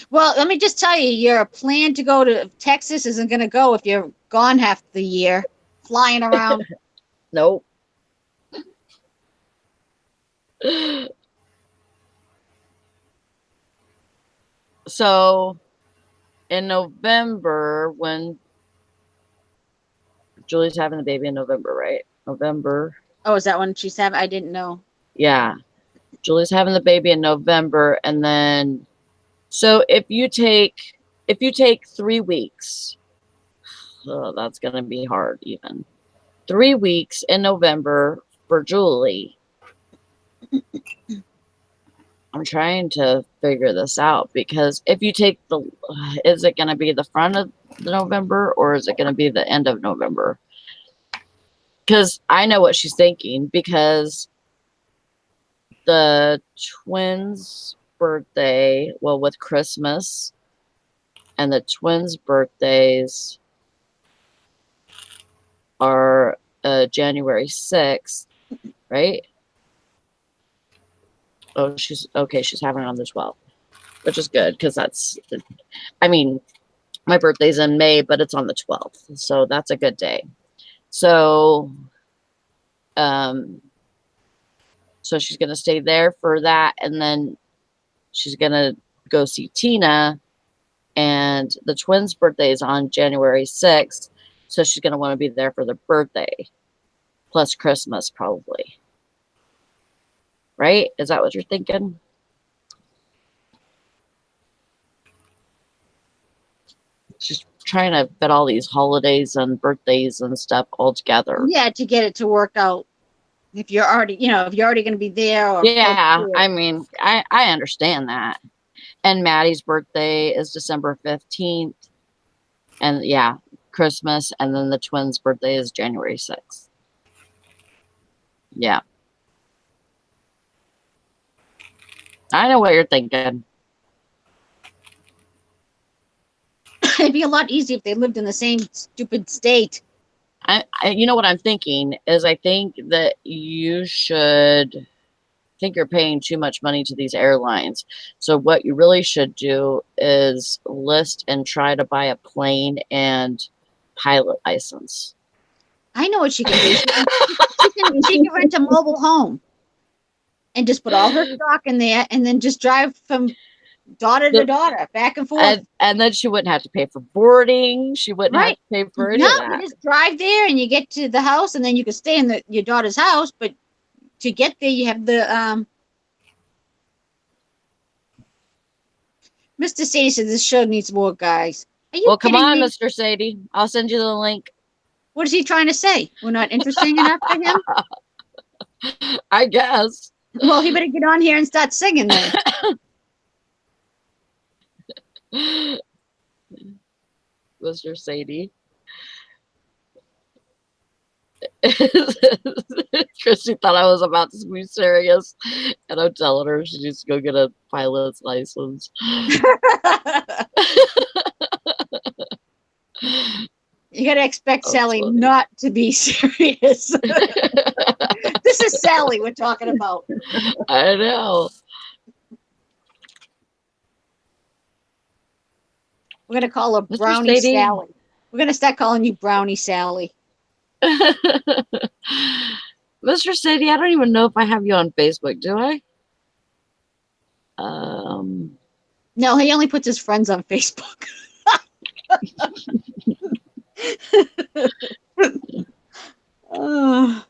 Well, let me just tell you, your plan to go to Texas isn't going to go if you're gone half the year, flying around. Nope. So, in November, when Julie's having the baby in November, right? November. Oh, is that when she's having? I didn't know. Yeah. Julie's having the baby in November, and then so if you take 3 weeks, oh, that's gonna be hard even. 3 weeks in November for Julie. I'm trying to figure this out because if you take is it gonna be the front of November or is it gonna be the end of November? Because I know what she's thinking because the twins' birthday, well, with Christmas and the twins' birthdays are January 6th, right? Oh, she's having it on the 12th, which is good because that's, I mean, my birthday's in May, but it's on the 12th, so that's a good day. So, so she's gonna stay there for that, and then she's gonna go see Tina, and the twins' birthday is on January 6th, so she's gonna want to be there for their birthday, plus Christmas probably. Right? Is that what you're thinking? Just trying to fit all these holidays and birthdays and stuff all together. Yeah, to get it to work out. If you're already, if you're already going to be there. Or yeah, I mean, I understand that. And Maddie's birthday is December 15th. And yeah, Christmas. And then the twins' birthday is January 6th. Yeah. I know what you're thinking. It'd be a lot easier if they lived in the same stupid state. You know what I'm thinking is I think that you should think you're paying too much money to these airlines. So what you really should do is list and try to buy a plane and pilot license. I know what she can do. She can rent a mobile home and just put all her stock in there and then just drive from daughter to daughter, back and forth. And then she wouldn't have to pay for boarding. She wouldn't have to pay for any of that. You just drive there and you get to the house and then you can stay in your daughter's house. But to get there, you have the Mr. Sadie said this show needs more guys. Are you come on, me? Mr. Sadie. I'll send you the link. What is he trying to say? We're not interesting enough for him? I guess. Well, he better get on here and start singing then. Mr. Sadie. Christy thought I was about to be serious, and I'm telling her she needs to go get a pilot's license. You gotta expect Sally not to be serious. This is Sally we're talking about. I know. We're gonna call her Brownie Sally. We're gonna start calling you Brownie Sally. Mr. Sadie, I don't even know if I have you on Facebook, do I? No, he only puts his friends on Facebook. Oh.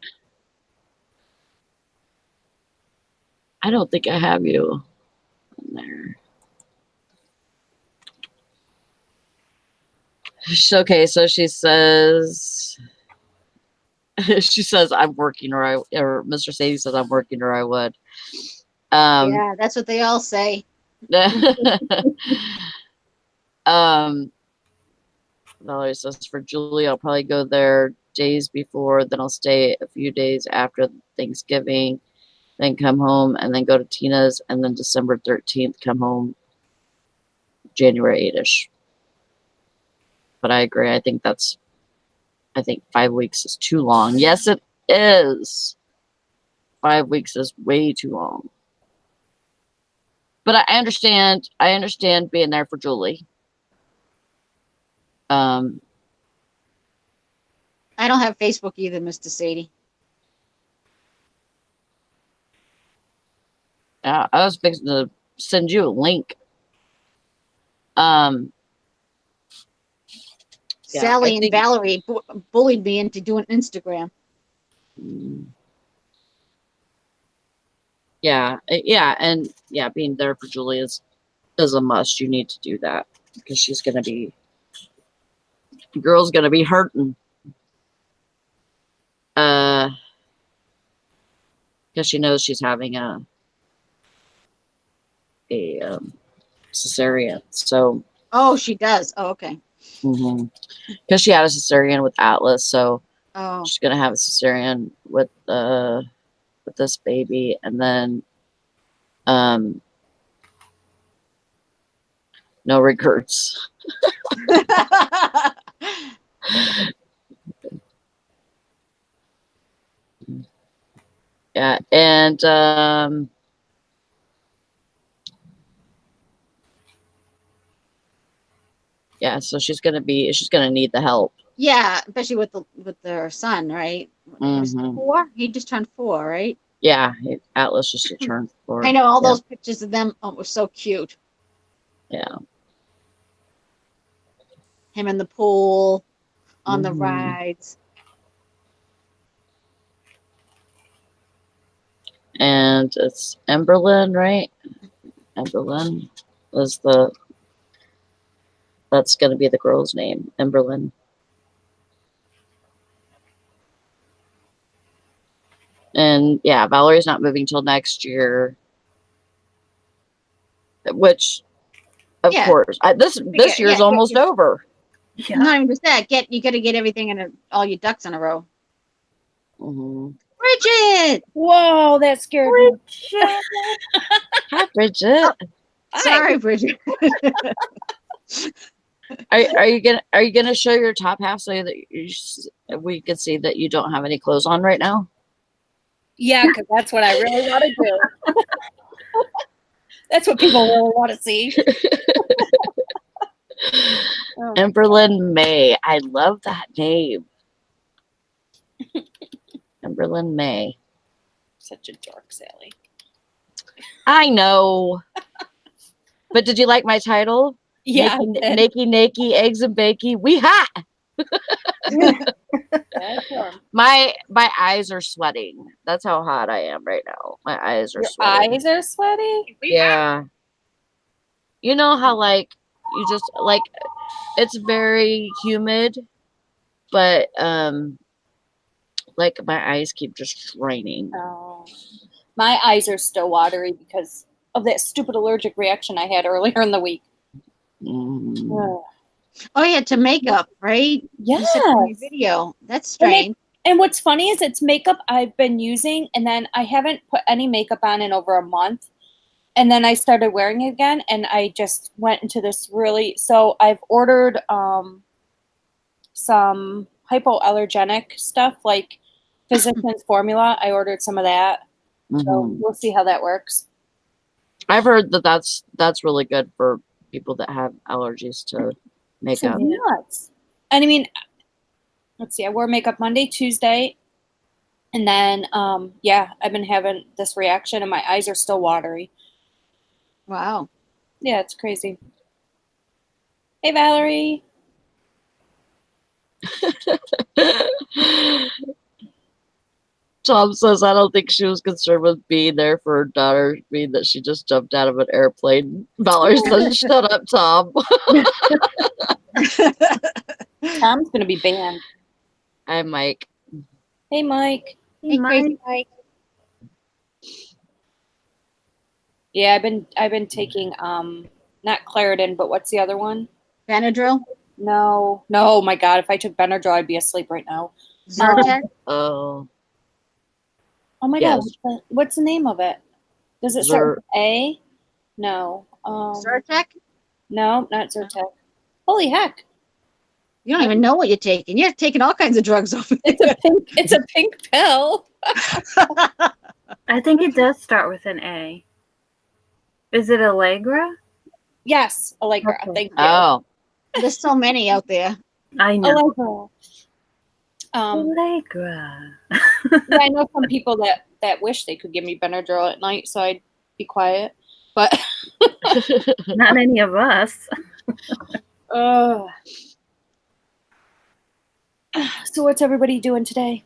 I don't think I have you on there. Okay, so she says, I'm working, or Mr. Sadie says I'm working, or I would. Yeah, that's what they all say. Valerie says for Julie, I'll probably go there days before, then I'll stay a few days after Thanksgiving, then come home, and then go to Tina's, and then December 13th come home, January 8ish. But I agree. I think 5 weeks is too long. Yes, it is. 5 weeks is way too long. But I understand being there for Julie. I don't have Facebook either, Mr. Sadie. I was fixing to send you a link. Sally and Valerie bullied me into doing Instagram. Yeah, and being there for Julie is a must. You need to do that because the girl's gonna be hurting. Because she knows she's having a cesarean. So. Oh, she does. Oh, okay. Because she had a cesarean with Atlas, so Oh. she's gonna have a cesarean with this baby, and then no regrets. Yeah, and yeah, so she's gonna need the help. Yeah, especially with their son, right? Mm-hmm. 4? He just turned 4, right? Yeah, Atlas just turned 4. I know all those pictures of them were so cute. Yeah. Him in the pool, on the rides. And it's Emberlyn, right? Emberlyn is that's going to be the girl's name, Emberlyn. And yeah, Valerie's not moving till next year, which, of course, this year's almost over. Yeah. Not even just that. You got to get everything in all your ducks in a row. Bridget! Whoa, that scared me. Hi, Bridget. Sorry, Bridget. Are you gonna show your top half so that we can see that you don't have any clothes on right now? Yeah, because that's what I really want to do. That's what people really want to see. Emberlyn May. I love that name. Emberlyn May. Such a dork, Sally. I know. But did you like my title? Yeah. Nakey, eggs and bakey. We hot. My eyes are sweating. That's how hot I am right now. My eyes are sweating. Your eyes are sweaty? Yeah. You know how you just it's very humid, but my eyes keep just draining. Oh. My eyes are still watery because of that stupid allergic reaction I had earlier in the week. Oh yeah, to makeup, right? Yes. Video. That's strange. And what's funny is it's makeup I've been using, and then I haven't put any makeup on in over a month. And then I started wearing it again, and I just went into this so I've ordered some hypoallergenic stuff, like Physicians Formula. I ordered some of that. So we'll see how that works. I've heard that's really good for people that have allergies to makeup. Nuts. And I mean, let's see, I wore makeup Monday, Tuesday, And then, I've been having this reaction and my eyes are still watery. Wow. Yeah, it's crazy. Hey, Valerie. Tom says, I don't think she was concerned with being there for her daughter, being that she just jumped out of an airplane. Valerie says, shut up, Tom. Tom's going to be banned. Hi, Mike. Hey, Mike. Hey, crazy Mike. Yeah, I've been taking not Claritin, but what's the other one? Benadryl? No, my God, if I took Benadryl, I'd be asleep right now. Zyrtec? Oh. Oh my Yes. God, what's the name of it? Does it start with A? No. Zyrtec? No, not Zyrtec. Holy heck. You don't even know what you're taking. You're taking all kinds of drugs over there. It's a pink pill. I think it does start with an A. Is it Allegra? Yes, Allegra. Okay. Thank you. Oh. There's so many out there. I know. Allegra. Allegra. Yeah, I know some people that wish they could give me Benadryl at night so I'd be quiet, but Not any of us. So what's everybody doing today?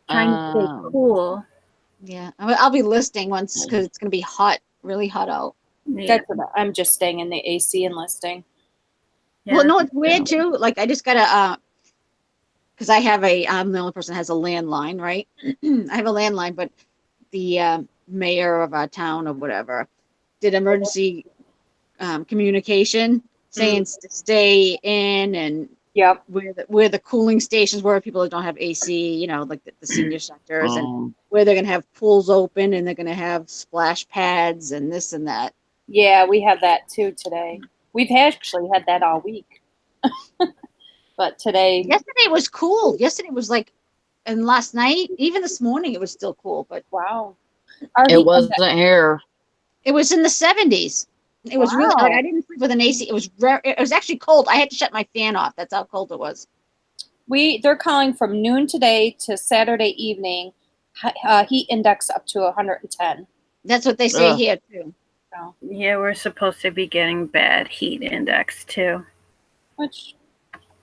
Trying to stay cool. Yeah, I'll be listing once because it's going to be hot, really hot out. Yeah. That's what I'm just staying in the AC and listing. Yeah. Well, no, it's weird too. Like I just gotta, because I'm the only person that has a landline, right? I have a landline, but the mayor of our town or whatever did emergency communication saying to stay in and Yep. where the cooling stations were, people that don't have AC, you know, like the senior sectors, and where they're gonna have pools open and they're gonna have splash pads and this and that. Yeah, we have that too today. We've actually had that all week. But today. Yesterday was cool. Yesterday was like, and last night, even this morning, it was still cool. But wow, it wasn't here. It was in the 70s. It was really. Like, I didn't sleep with an AC. It was it was actually cold. I had to shut my fan off. That's how cold it was. They're calling from noon today to Saturday evening. Heat index up to 110. That's what they say here too. So. Yeah, we're supposed to be getting bad heat index too. Which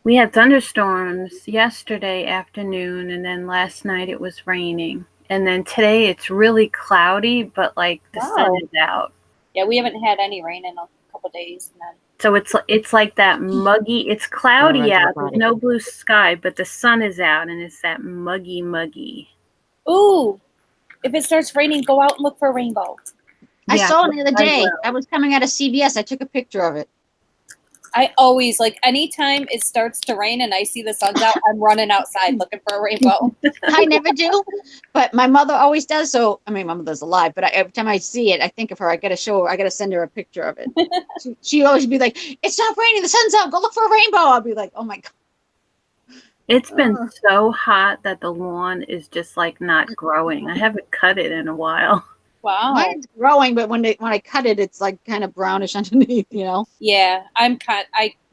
we had thunderstorms yesterday afternoon, and then last night it was raining, and then today it's really cloudy, but like the sun is out. Yeah, we haven't had any rain in a couple days. And then... So it's like that muggy. It's cloudy out. There's no blue sky, but the sun is out, and it's that muggy. Ooh, if it starts raining, go out and look for a rainbow. I saw it the other day. I was coming out of CVS. I took a picture of it. I always, like, anytime it starts to rain and I see the sun's out, I'm running outside looking for a rainbow. I never do, but my mother always does. So, I mean, my mother's alive, but every time I see it, I think of her. I got to show her. I got to send her a picture of it. she always be like, "It's not raining. The sun's out. Go look for a rainbow." I'll be like, "Oh my God." It's been so hot that the lawn is just like not growing. I haven't cut it in a while. Wow. Mine's growing, but when I cut it, it's like kind of brownish underneath, you know? Yeah,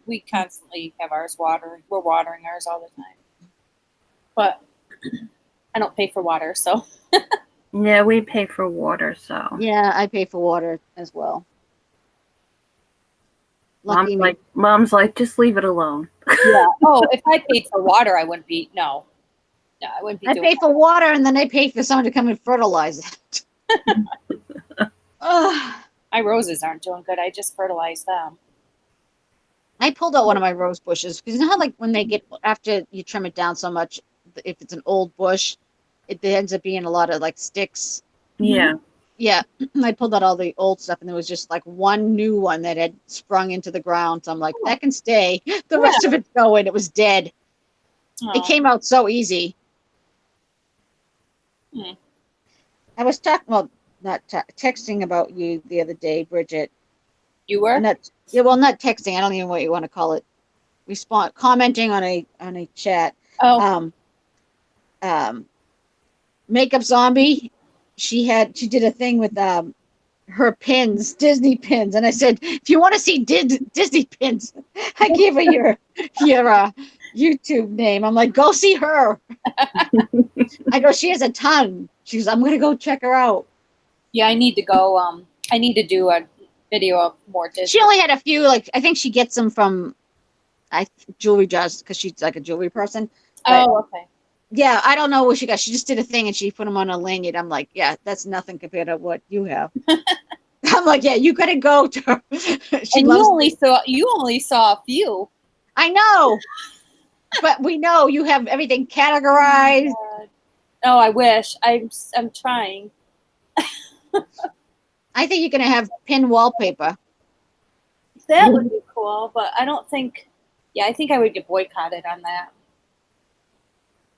we constantly have ours watering. We're watering ours all the time. But I don't pay for water, so. Yeah, we pay for water, so. Yeah, I pay for water as well. Mom's like, just leave it alone. Yeah. Oh, if I paid for water, I wouldn't be, no, I wouldn't be I doing pay for water, and then I pay for someone to come and fertilize it. My roses aren't doing good. I just fertilize them. I pulled out one of my rose bushes because you know how like when they get after you trim it down so much, if it's an old bush, it ends up being a lot of like sticks. Yeah. Yeah. I pulled out all the old stuff and there was just like one new one that had sprung into the ground. So I'm like, that can stay. The rest of it's going. It was dead. Oh. It came out so easy. I was not texting about you the other day, Bridget. You were? Not texting. I don't even know what you want to call it. Commenting on a chat. Oh. Makeup Zombie. She did a thing with her pins, Disney pins, and I said, if you want to see Disney pins, I gave her your YouTube name. I'm like, go see her. I go, she has a ton. She's, I'm gonna go check her out. Yeah, I need to go. I need to do a video of more Disney. She only had a few. Like, I think she gets them from jewelry jars because she's like a jewelry person. But, okay. Yeah, I don't know what she got. She just did a thing and she put them on a lanyard. I'm like, yeah, that's nothing compared to what you have. I'm like, yeah, you gotta go to her. And you only saw a few. I know, but we know you have everything categorized. Oh, I wish. I'm trying. I think you're gonna have pin wallpaper. That would be cool, but I don't think. Yeah, I think I would get boycotted on that.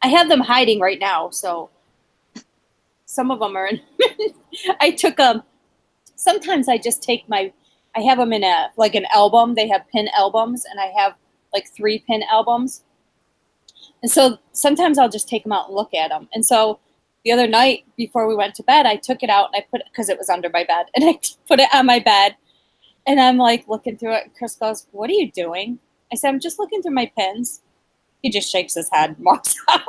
I have them hiding right now, so some of them are in. I took sometimes I just take I have them in an album. They have pin albums, and I have like 3 pin albums. And so sometimes I'll just take them out and look at them. And so the other night before we went to bed, I took it out and I put it, because it was under my bed, and I put it on my bed. And I'm like looking through it. And Chris goes, "What are you doing?" I said, "I'm just looking through my pins." He just shakes his head and walks out.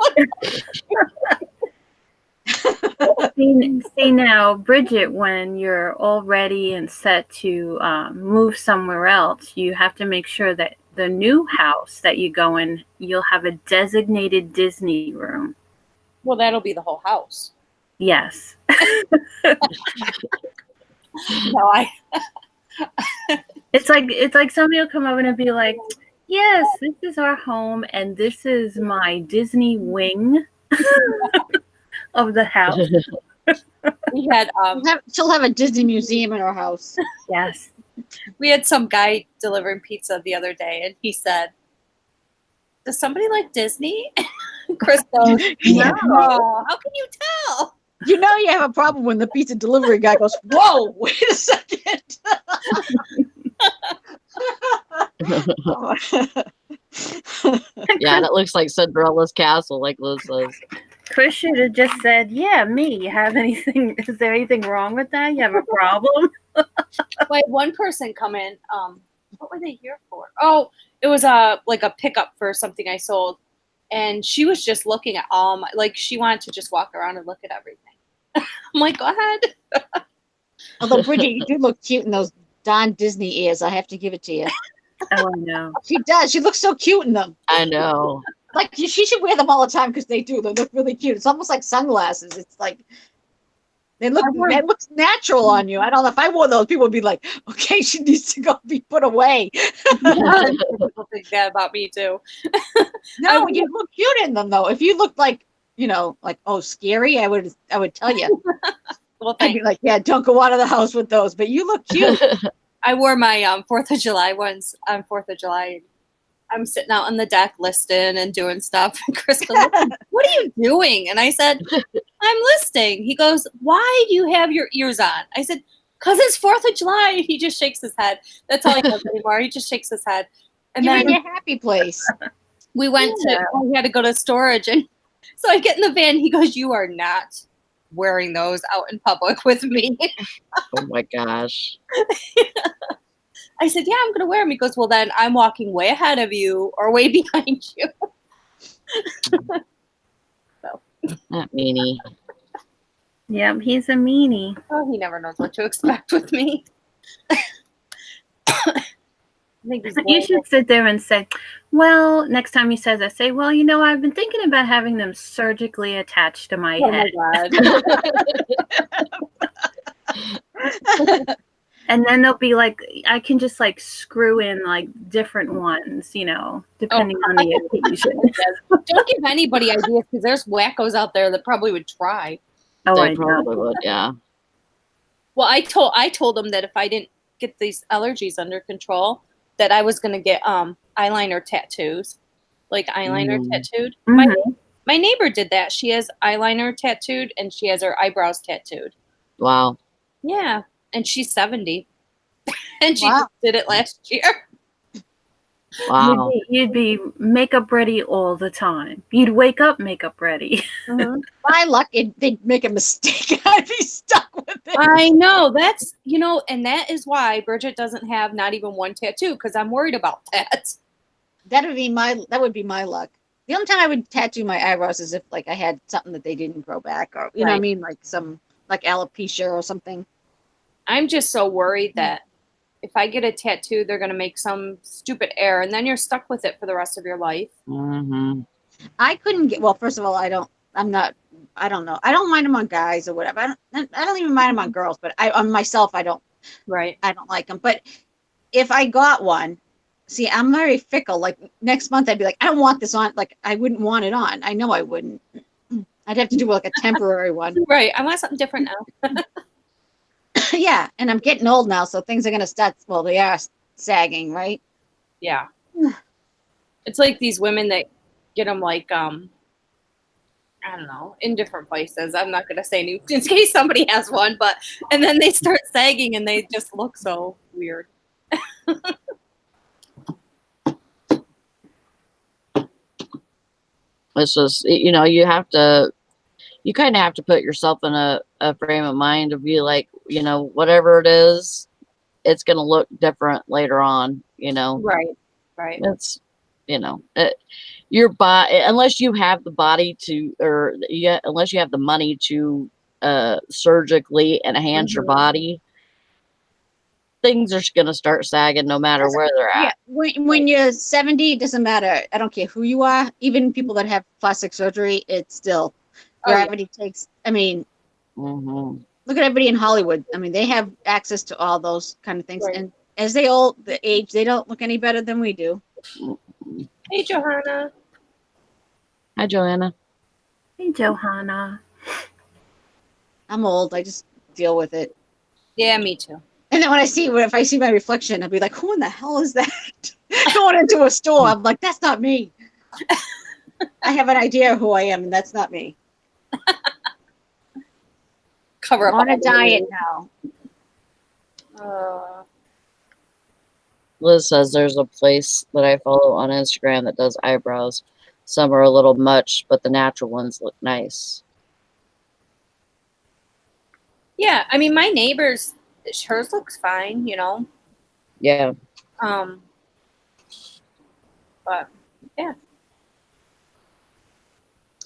See now, Bridget, when you're all ready and set to move somewhere else, you have to make sure that the new house that you go in, you'll have a designated Disney room. Well, that'll be the whole house. Yes. No, It's like somebody will come over and be like, "Yes, this is our home, and this is my Disney wing of the house." we had She'll have a Disney museum in her house. Yes. We had some guy delivering pizza the other day, and he said, "Does somebody like Disney?" Chris goes, Yeah. "No. How can you tell?" You know you have a problem when the pizza delivery guy goes, "Whoa, wait a second." Yeah, that looks like Cinderella's castle, like Liz says. Chris should have just said, "Yeah, me. You have anything? Is there anything wrong with that? You have a problem?" Well, I had one person come in. What were they here for? Oh, it was like a pickup for something I sold, and she was just looking at all my, like, she wanted to just walk around and look at everything. I'm like, go ahead. Although, Bridget, you do look cute in those Don Disney ears. I have to give it to you. Oh, I know. She does. She looks so cute in them. I know. Like, she should wear them all the time because they do. They look really cute. It's almost like sunglasses. It's like, it looks natural on you. I don't know. If I wore those, people would be like, okay, she needs to go be put away. People think that about me, too. No, you look cute in them, though. If you looked like, like, oh, scary, I would tell you. Well, I'd be like, yeah, don't go out of the house with those. But you look cute. I wore my 4th of July ones on 4th of July. I'm sitting out on the deck listing and doing stuff. And Chris goes, "What are you doing?" And I said, "I'm listing." He goes, "Why do you have your ears on?" I said, "Because it's 4th of July." He just shakes his head. That's all he does anymore. He just shakes his head. And You're then in your happy place. we had to go to storage. And so I get in the van. He goes, "You are not wearing those out in public with me." Oh my gosh. I said, "Yeah, I'm going to wear them." He goes, "Well, then I'm walking way ahead of you or way behind you." So. That meanie. Yep, he's a meanie. Oh, he never knows what to expect with me. I think he's You should sit there and say, "Well," next time he says, I say, "Well, I've been thinking about having them surgically attached to my head." My God. And then they'll be like, I can just like screw in like different ones, depending on the occasion. Don't give anybody ideas because there's wackos out there that probably would try. Oh, I They probably would, yeah. Well, I told them that if I didn't get these allergies under control, that I was going to get eyeliner tattoos, like eyeliner tattooed. Mm-hmm. My neighbor did that. She has eyeliner tattooed and she has her eyebrows tattooed. Wow. Yeah. And she's 70. And she Wow. just did it last year. Wow. You'd be makeup ready all the time. You'd wake up makeup ready. Mm-hmm. My luck, they'd make a mistake. I'd be stuck with it. I know. That's, and that is why Bridget doesn't have not even one tattoo because I'm worried about that. that would be my luck. The only time I would tattoo my eyebrows is if like I had something that they didn't grow back, or you know what I mean, like some like alopecia or something. I'm just so worried that if I get a tattoo, they're gonna make some stupid error, and then you're stuck with it for the rest of your life. Mm-hmm. I couldn't get. Well, first of all, I don't know. I don't mind them on guys or whatever. I don't even mind them on girls, but on myself, I don't like them. But if I got one, see, I'm very fickle. Like next month, I'd be like, I don't want this on. Like I wouldn't want it on. I know I wouldn't. I'd have to do like a temporary one. Right. I want something different now. Yeah, and I'm getting old now, so things are gonna start. Well, they are sagging, right? Yeah. It's like these women that get them like I don't know, in different places. I'm not gonna say any in case somebody has one, but and then they start sagging and they just look so weird. It's just, you kind of have to put yourself in a frame of mind to be like, whatever it is, it's going to look different later on, Right. It's, your body, unless you have the body unless you have the money to surgically enhance your body, things are going to start sagging no matter where they're at. Yeah, when you're 70, it doesn't matter. I don't care who you are. Even people that have plastic surgery, it's still gravity takes. I mean, look at everybody in Hollywood. I mean, they have access to all those kind of things, and as they age, they don't look any better than we do. Hey, Johanna. Hi, Joanna. Hey, Johanna. I'm old. I just deal with it. Yeah, me too. And then if I see my reflection, I'll be like, who in the hell is that? Going into a store, I'm like, that's not me. I have an idea who I am, and that's not me. Cover up. I'm on a diet now. Liz says there's a place that I follow on Instagram that does eyebrows. Some are a little much, but the natural ones look nice. Yeah, I mean, my neighbor's, hers looks fine, Yeah. But yeah.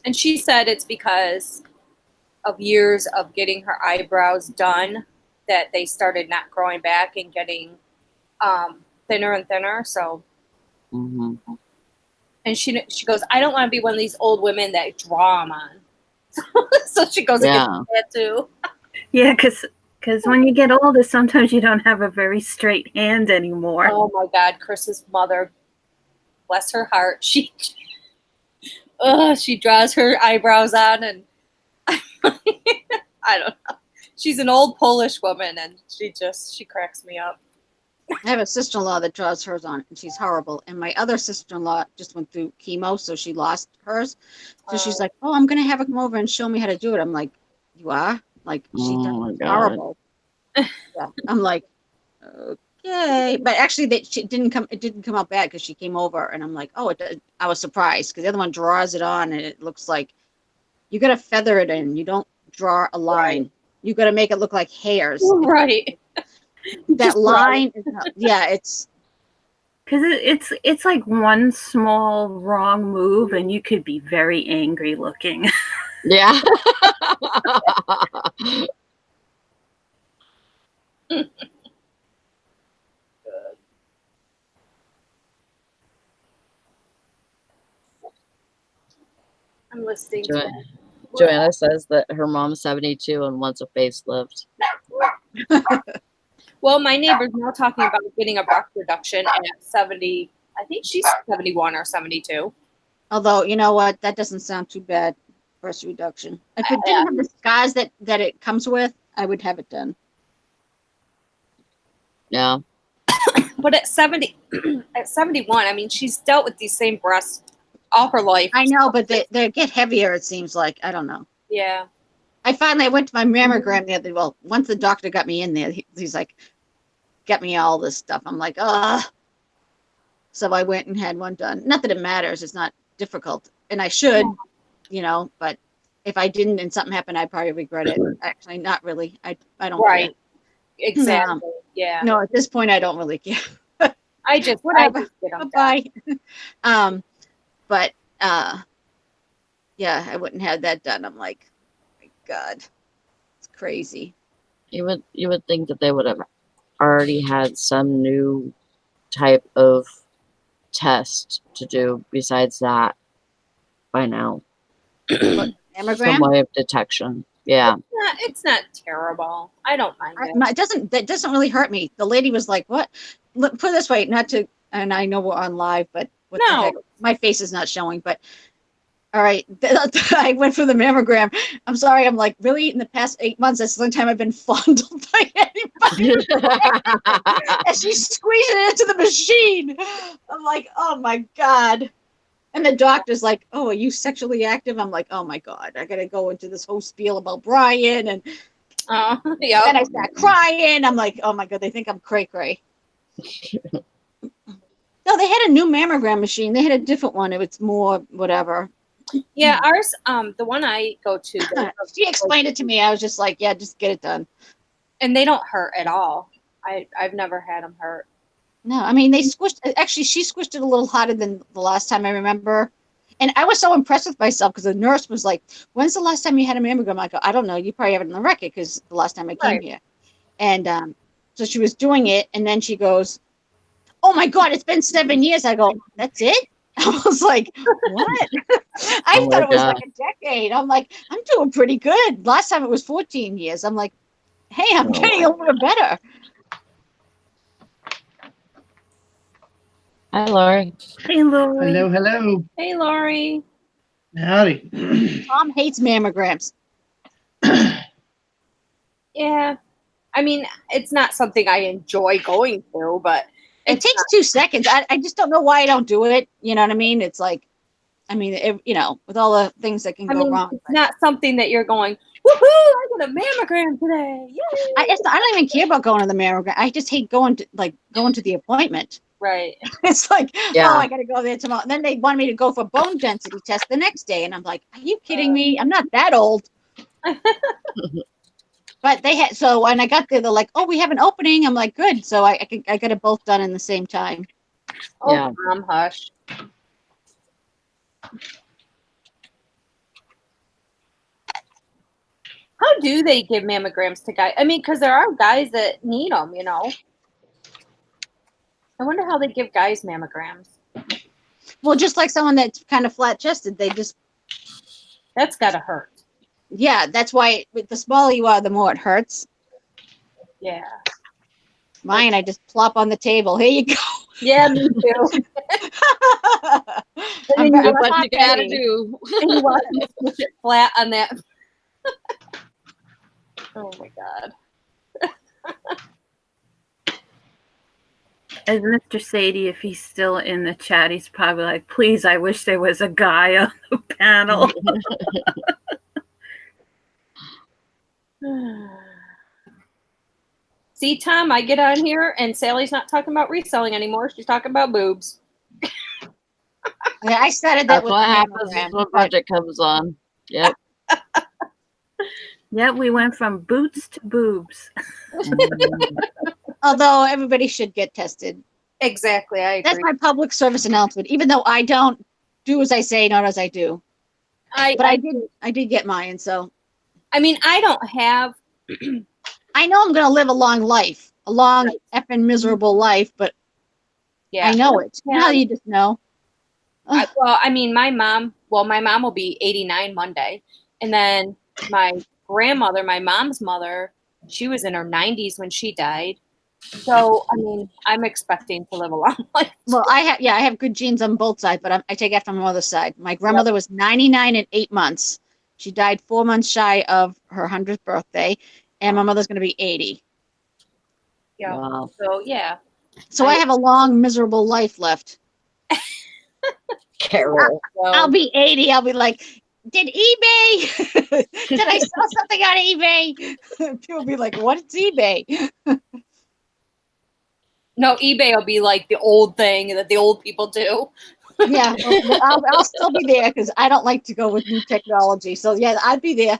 And she said it's because of years of getting her eyebrows done that they started not growing back and getting thinner and thinner. So, and she goes, I don't want to be one of these old women that draw them on. So she goes and gets that too. Yeah, because when you get older, sometimes you don't have a very straight hand anymore. Oh my God, Chris's mother, bless her heart, she draws her eyebrows on, and I don't know. She's an old Polish woman, and she cracks me up. I have a sister-in-law that draws hers on, and she's horrible. And my other sister-in-law just went through chemo, so she lost hers. So she's like, "Oh, I'm gonna have her come over and show me how to do it." I'm like, "You are?" Like, she does horrible. Yeah. I'm like, okay, but actually, it didn't come out bad because she came over, and I'm like, oh, I was surprised because the other one draws it on, and it looks like you got to feather it in. You don't draw a line. Right. You got to make it look like hairs. Right. That line is not, it's because it's like one small wrong move, and you could be very angry looking. Yeah. I'm listening. Joanna says that her mom's 72 and wants a facelift. Well, my neighbor's now talking about getting a breast reduction at 70. I think she's 71 or 72. Although, you know what? That doesn't sound too bad, breast reduction. If it didn't have the scars that it comes with, I would have it done. Yeah. But at 71, I mean, she's dealt with these same breasts all her life. I know, but they get heavier, it seems like. I don't know. Yeah. I went to my mammogram the other day. Well, once the doctor got me in there, he's like, get me all this stuff. I'm like, ugh. So I went and had one done. Not that it matters. It's not difficult. And I should, but if I didn't and something happened, I'd probably regret it. Actually, not really. I don't Right. care. Exactly. Yeah. No, at this point, I don't really care. I just Whatever. get them done. Bye. But yeah, I wouldn't have that done. I'm like, oh my God, it's crazy. You would think that they would have already had some new type of test to do besides that by now. Some Mammogram? way of detection. Yeah. It's not terrible. I don't mind it. That doesn't really hurt me. The lady was like, "What?" Put it this way, not to, and I know we're on live, but what the No. heck? My face is not showing. But all right, I went for the mammogram. I'm sorry. I'm like, really? In the past 8 months, that's the only time I've been fondled by anybody. And she's squeezing it into the machine. I'm like, oh my God. And the doctor's like, "Oh, are you sexually active?" I'm like, "Oh my God, I gotta go into this whole spiel about Brian." And Yeah. then I start crying. I'm like, "Oh my God, they think I'm cray cray." No, they had a new mammogram machine. They had a different one. It was more whatever. Yeah, ours, the one I go to, She explained it to me. I was just like, "Yeah, just get it done." and they don't hurt at all. I've never had them hurt. No, I mean, they squished. Actually, she squished it a little harder than the last time I remember. And I was so impressed with myself because the nurse was like, "When's the last time you had a mammogram?" I go, "I don't know. You probably have it on the record because the last time I came Right. here." And so she was doing it, and then she goes, "Oh my God, it's been 7 years." I go, "That's it?" I was like, "What?" I Oh thought my it was God. like a decade. I'm like, "I'm doing pretty good." Last time it was 14 years. I'm like, "Hey, I'm getting a little better." Hi, Lori. Hey, Lori. Hello, hello. Hey, Lori. Howdy. Tom hates mammograms. Yeah. I mean, it's not something I enjoy going to, but It takes 2 seconds. I just don't know why I don't do it. You know what I mean? It's like, I mean, with all the things that can go wrong. it's not something that you're going, woohoo, I got a mammogram today. Yay! I don't even care about going to the mammogram. I just hate going to the appointment. Right. It's like, Yeah. oh, I got to go there tomorrow. And then they want me to go for bone density test the next day. And I'm like, are you kidding me? I'm not that old. But they had, so when I got there, they're like, "Oh, we have an opening." I'm like, good. So I got it both done in the same time. Oh, Yeah. Mom, hush. How do they give mammograms to guys? I mean, because there are guys that need them, you know. I wonder how they give guys mammograms. Well, just like someone that's kind of flat chested, they just, That's gotta hurt. yeah, that's why the smaller you are, the more it hurts. Yeah. Mine, I just plop on the table. Here you go. Yeah, me too. I'm Do very what you top gotta heavy. do. And you want to push it flat on that. Oh my God. As Mr. Sadie, if he's still in the chat, he's probably like, "Please, I wish there was a guy on the panel." See, Tom, I get on here and Sally's not talking about reselling anymore. She's talking about boobs. Yeah, I started that That's with what the happens mammogram, when but- project comes on. Yep. Yeah, we went from boots to boobs. although everybody should get tested. Exactly, I That's agree. my public service announcement. Even though I don't do as I say, not as I do. But I did get mine, so I mean, I don't have. I know I'm gonna live a long life, a long effing miserable life, but Yeah, I know it. You know how you just know. well, I mean, my mom will be 89 Monday. And then my grandmother, my mom's mother, she was in her 90s when she died. So, I mean, I'm expecting to live a long life. Well, I have good genes on both sides, but I take after my mother's side. My grandmother was 99 and 8 months. She died 4 months shy of her 100th birthday, and my mother's going to be 80. Yeah. Wow. So, yeah. So I have a long, miserable life left. Carol. So, I'll be 80. I'll be like, did eBay? Did I sell something on eBay? People will be like, what's eBay? no, eBay will be like the old thing that the old people do. Yeah, but I'll still be there because I don't like to go with new technology. So yeah, I'd be there.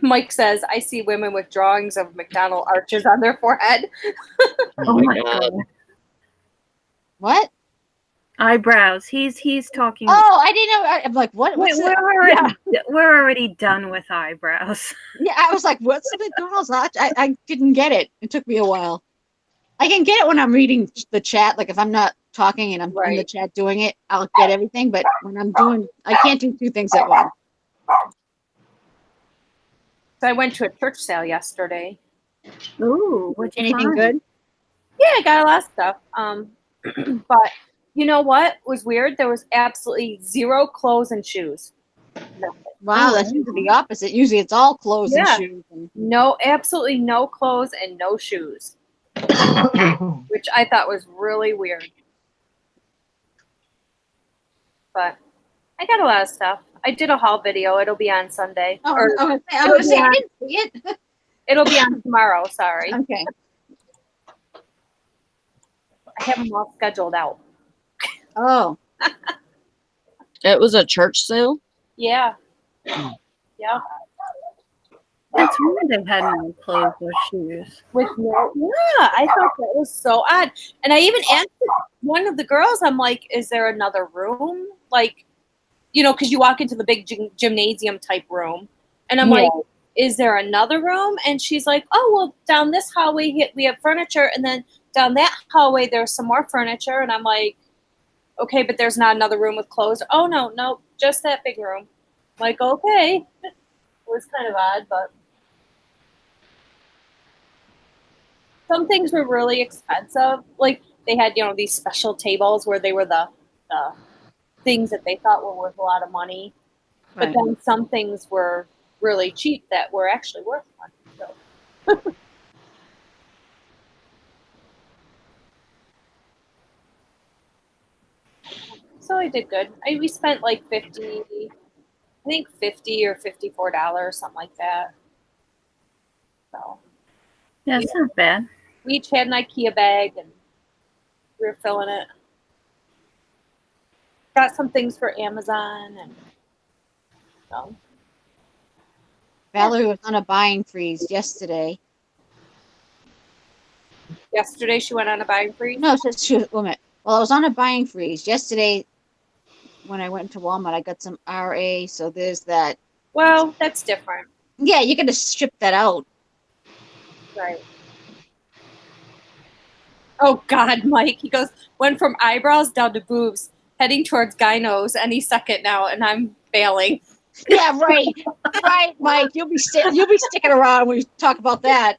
Mike says, I see women with drawings of McDonald arches on their forehead. Oh my God. What? Eyebrows. He's talking. Oh, I didn't know. I'm like, what? What's we're already done with eyebrows. Yeah, I was like, what's the McDonald's arch? I didn't get it. It took me a while. I can get it when I'm reading the chat. Like if I'm not talking and I'm in the chat doing it, I'll get everything. But when I'm doing, I can't do two things at once. So I went to a church sale yesterday. Ooh, what'd you Anything find? good? Yeah, I got a lot of stuff. But you know what was weird? There was absolutely zero clothes and shoes. Nothing. Wow, that's usually the opposite. Usually it's all clothes and shoes. And... No, absolutely no clothes and no shoes, which I thought was really weird. But I got a lot of stuff. I did a haul video. It'll be on Sunday. Oh, I was saying, I didn't see it. It'll be on tomorrow. Sorry. Okay. I have them all scheduled out. Oh. It was a church sale? Yeah. Yeah. That's weird they had no clothes or shoes. With no, yeah, I thought that was so odd. And I even asked one of the girls, I'm like, is there another room? Like, you know, because you walk into the big gymnasium type room. And I'm like, is there another room? And she's like, oh, well, down this hallway, we have furniture. And then down that hallway, there's some more furniture. And I'm like, okay, but there's not another room with clothes. Oh, no, just that big room. I'm like, okay. It was kind of odd, but some things were really expensive. Like they had, you know, these special tables where they were the things that they thought were worth a lot of money. But then some things were really cheap that were actually worth money. So. So I did good. We spent like $50 or $54, something like that. So yeah, it's not bad. We each had an IKEA bag and we were filling it. Got some things for Amazon and so. Valerie was on a buying freeze yesterday. Yesterday she went on a buying freeze? No, she was, well, I was on a buying freeze. Yesterday when I went to Walmart, I got some RA, so there's that. Well, that's different. Yeah, you're going to strip that out. Right. Oh, God, Mike. He goes, went from eyebrows down to boobs, heading towards gynos any second now, and I'm failing. Yeah, right. Right, Mike. You'll be sticking around when we talk about that.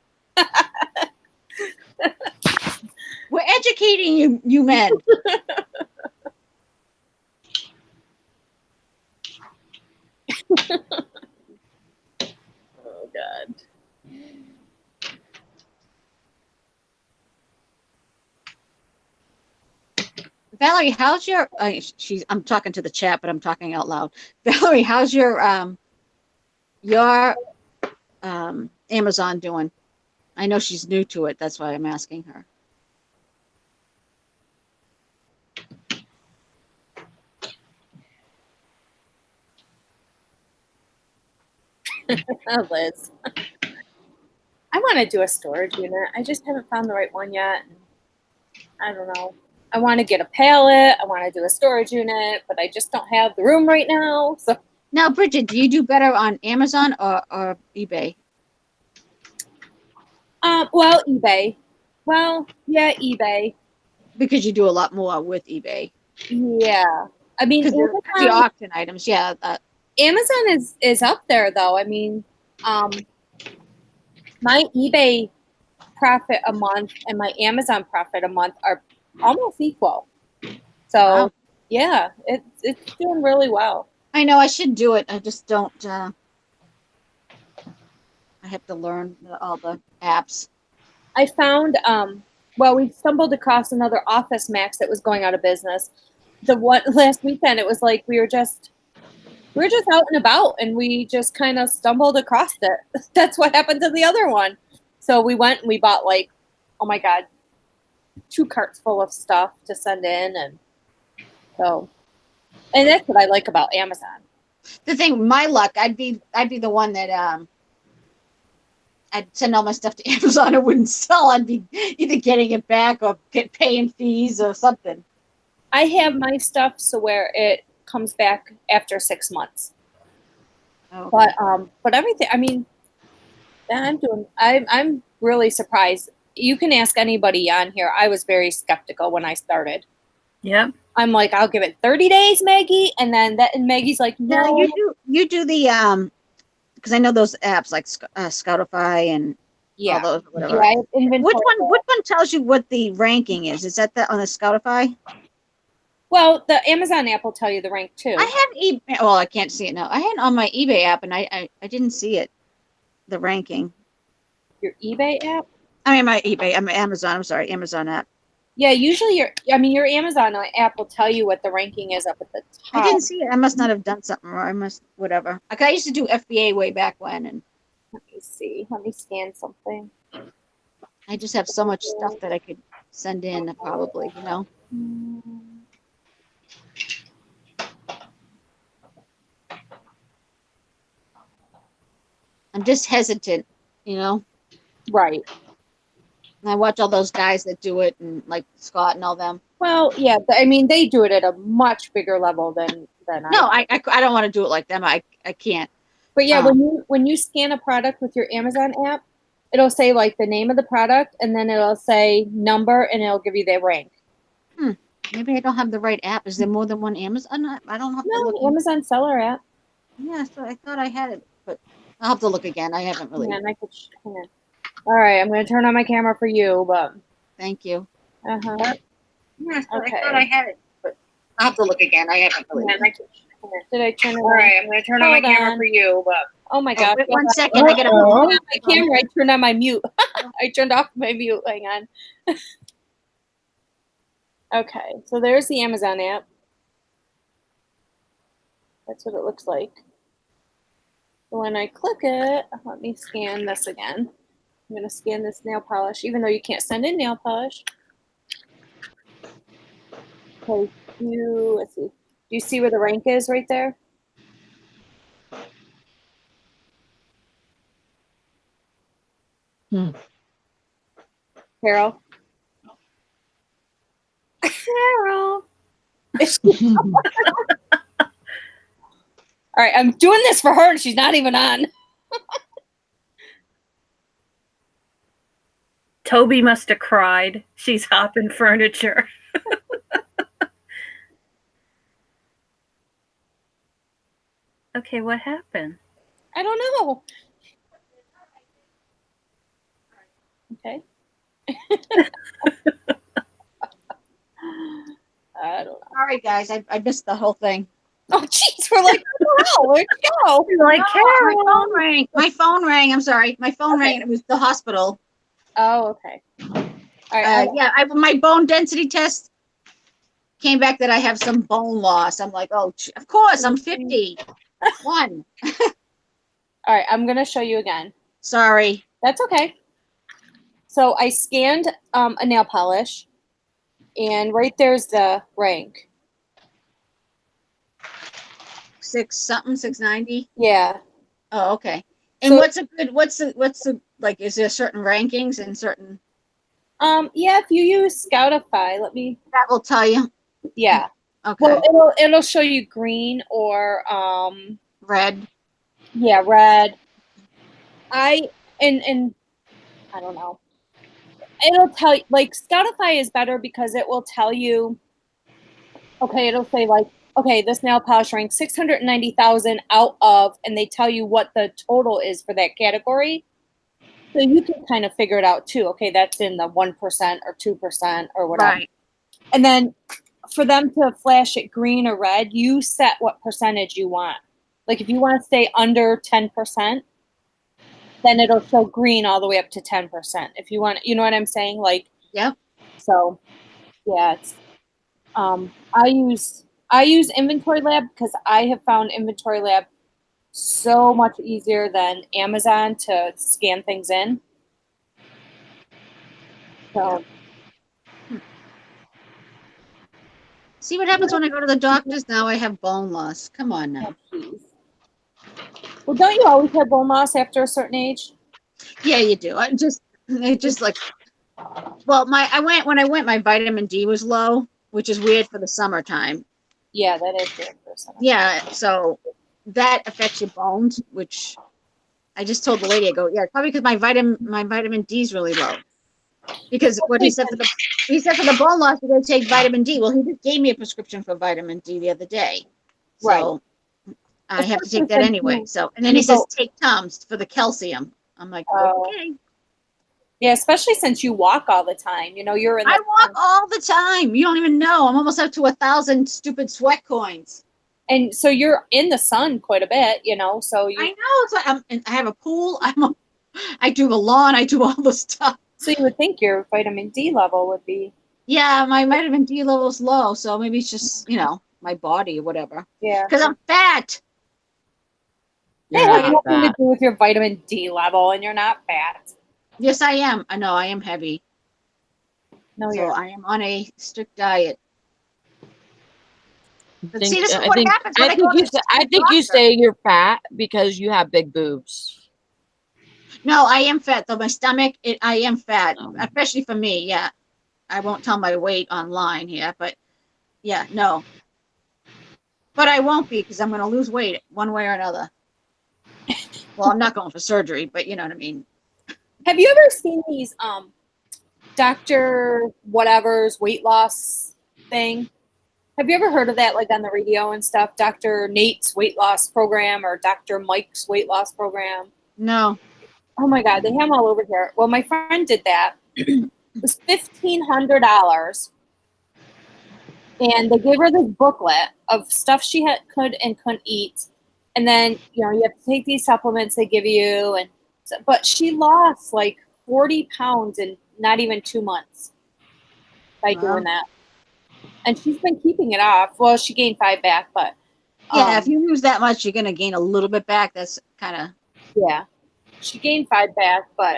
We're educating you men. Oh, God. Valerie, how's your? I'm talking to the chat, but I'm talking out loud. Valerie, how's your Amazon doing? I know she's new to it. That's why I'm asking her. Liz. I want to do a storage unit. I just haven't found the right one yet. I don't know. I want to get a pallet. I want to do a storage unit, but I just don't have the room right now. So now, Bridget, do you do better on Amazon or eBay? Well, eBay. Well, yeah, eBay. Because you do a lot more with eBay. Yeah. I mean, the auction items, yeah. Amazon is up there, though. I mean, my eBay profit a month and my Amazon profit a month are almost equal. So, wow. Yeah, it's doing really well. I know I should do it. I just don't. I have to learn all the apps. I found, well, we stumbled across another Office Max that was going out of business. The one last weekend, it was like we were just out and about, and we just kind of stumbled across it. That's what happened to the other one. So we went and we bought like, oh my God, 2 carts full of stuff to send in, and so, and that's what I like about Amazon. The thing, my luck, I'd be the one that I'd send all my stuff to Amazon. It wouldn't sell. I'd be either getting it back or paying fees or something. I have my stuff so where it comes back after 6 months. Oh, But everything, I mean, I'm really surprised. You can ask anybody on here. I was very skeptical when I started. Yep. I'm like, I'll give it 30 days, Maggie, and Maggie's like, no. you do the because I know those apps like Scoutify and all those whatever. Yeah, Which one tells you what the ranking is? Is that on the Scoutify? Well, the Amazon app will tell you the rank too. I have eBay. Well, I can't see it now. I had it on my eBay app, and I didn't see it, the ranking. Your eBay app? I mean, my eBay. I'm Amazon. I'm sorry, Amazon app. Yeah, usually your Amazon app will tell you what the ranking is up at the top. I didn't see it. I must not have done something, or I must whatever. Like I used to do FBA way back when, and let me see. Let me scan something. I just have so much stuff that I could send in, probably, you know. I'm just hesitant, you know. Right. And I watch all those guys that do it, and like Scott and all them. Well, yeah, I mean, they do it at a much bigger level than No, I don't want to do it like them. I can't. But yeah, when you scan a product with your Amazon app, it'll say like the name of the product, and then it'll say number, and it'll give you the rank. Maybe I don't have the right app. Is there more than one Amazon? I don't have to look. Amazon seller app. Yeah, so I thought I had it, but I'll have to look again. I haven't really. Yeah, all right, I'm going to turn on my camera for you, but. Thank you. Yeah, so okay. I thought I had it, but I'll have to look again. I haven't really. Did I turn it on? All right, I'm going to turn on my camera for you, but. Oh my God. Wait 1 second. I got to move my camera. I turned on my mute. I turned off my mute. Hang on. Okay, so there's the Amazon app. That's what it looks like. So when I click it, let me scan this again. I'm going to scan this nail polish, even though you can't send in nail polish. Okay, let's see. Do you see where the rank is right there? Carol? Carol! All right, I'm doing this for her and she's not even on. Toby must have cried. She's hopping furniture. Okay, what happened? I don't know. Okay. I don't know. Sorry, guys. I missed the whole thing. Oh, jeez. We're like, wow, where'd you go? You're like, Carol. My phone rang. My phone rang. I'm sorry. My phone rang. It was the hospital. Oh, okay. All right. Yeah, my bone density test came back that I have some bone loss. I'm like, oh, of course, I'm 51. All right, I'm going to show you again. Sorry. That's okay. So I scanned a nail polish, and right there's the rank. 690? Yeah. Oh, okay. And So, what's the like, is there certain rankings and certain? yeah, if you use Scoutify, That will tell you. Yeah. Okay. Well, it'll show you green or red. Yeah, red. And I don't know. It'll tell you, like, Scoutify is better because it will tell you, okay, it'll say like, okay, this nail polish ranks 690,000 out of, and they tell you what the total is for that category. So you can kind of figure it out too. Okay, that's in the 1% or 2% or whatever. Right. And then for them to flash it green or red, you set what percentage you want. Like if you want to stay under 10%, then it'll show green all the way up to 10%. If you want, you know what I'm saying? Like, yep. So, yeah, it's, I use Inventory Lab because I have found Inventory Lab so much easier than Amazon to scan things in. So, see what happens when I go to the doctors? Now I have bone loss. Come on now. Well, don't you always have bone loss after a certain age? Yeah, you do. It just like, well, when I went, my vitamin D was low, which is weird for the summertime. Yeah, that is good for summer. Yeah, so that affects your bones, which I just told the lady, I go, yeah, probably because my vitamin D is really low. Because what he said for the bone loss, you're going to take vitamin D. Well, he just gave me a prescription for vitamin D the other day, so I have to take that anyway. So, and then he says take Tums for the calcium. I'm like, okay. Yeah, especially since you walk all the time. You know, you're in. I walk all the time. You don't even know. I'm almost up to 1,000 stupid sweat coins. And so you're in the sun quite a bit, you know. So you. I know. It's like I have a pool. I do the lawn. I do all the stuff. So you would think your vitamin D level would be. Yeah, my vitamin D level is low, so maybe it's just my body or whatever. Yeah. Because I'm fat. That has nothing to do with your vitamin D level, and you're not fat. Yes, I am. I know I am heavy. No, so I am on a strict diet. But see, this is I what think, happens I when I go think you to I think you say you're fat because you have big boobs. No, I am fat though. My stomach, I am fat, especially for me. Yeah, I won't tell my weight online here, but yeah, no. But I won't be because I'm going to lose weight one way or another. Well, I'm not going for surgery, but you know what I mean. Have you ever seen these Dr. Whatever's weight loss thing? Have you ever heard of that, like on the radio and stuff? Dr. Nate's weight loss program or Dr. Mike's weight loss program? No. Oh my God, they have them all over here. Well, my friend did that. It was $1,500, and they gave her this booklet of stuff she could and couldn't eat, and then you have to take these supplements they give you, but she lost like 40 pounds in not even 2 months by doing that, and she's been keeping it off. Well, she gained 5 back, but yeah, if you lose that much, you're gonna gain a little bit back. That's kind of She gained 5 back, but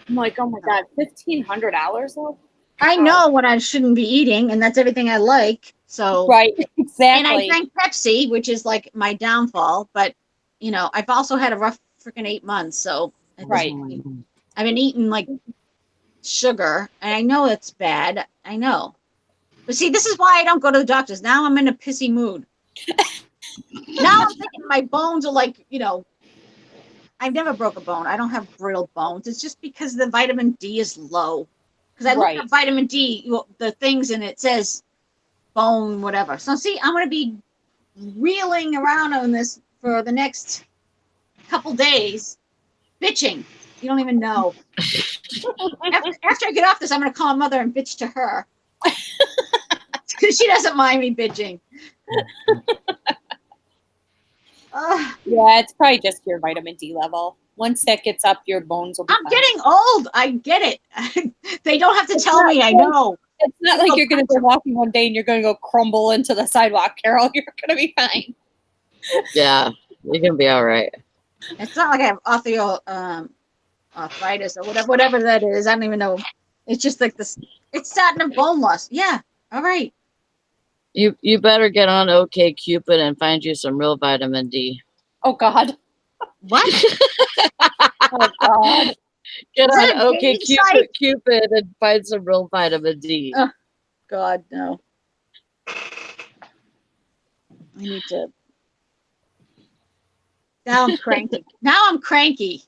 I'm like, oh my God, $1,500 though. I know what I shouldn't be eating, and that's everything I like. So right, exactly. And I drank Pepsi, which is like my downfall. But I've also had a rough freaking 8 months. So right, I've been eating like sugar, and I know it's bad. I know, but see, this is why I don't go to the doctors. Now I'm in a pissy mood. Now I'm thinking my bones are like I've never broke a bone. I don't have brittle bones. It's just because the vitamin D is low. Because I looked at vitamin D, the things, and it says bone, whatever. So see, I'm going to be reeling around on this for the next couple days, bitching. You don't even know. After I get off this, I'm going to call mother and bitch to her. Because she doesn't mind me bitching. Yeah, it's probably just your vitamin D level. Once that gets up, your bones will be fine. Getting old. I get it. They don't have to tell me. I know. It's not like you're going to go walking one day and you're going to go crumble into the sidewalk, Carol. You're going to be fine. Yeah, you're going to be all right. It's not like I have arthritis or whatever that is. I don't even know. It's just like this. It's starting to bone loss. Yeah. All right. You better get on OK Cupid and find you some real vitamin D. Oh God. What? Oh God. Get on OK Cupid and find some real vitamin D. Oh, God, no. I need to. Now I'm cranky.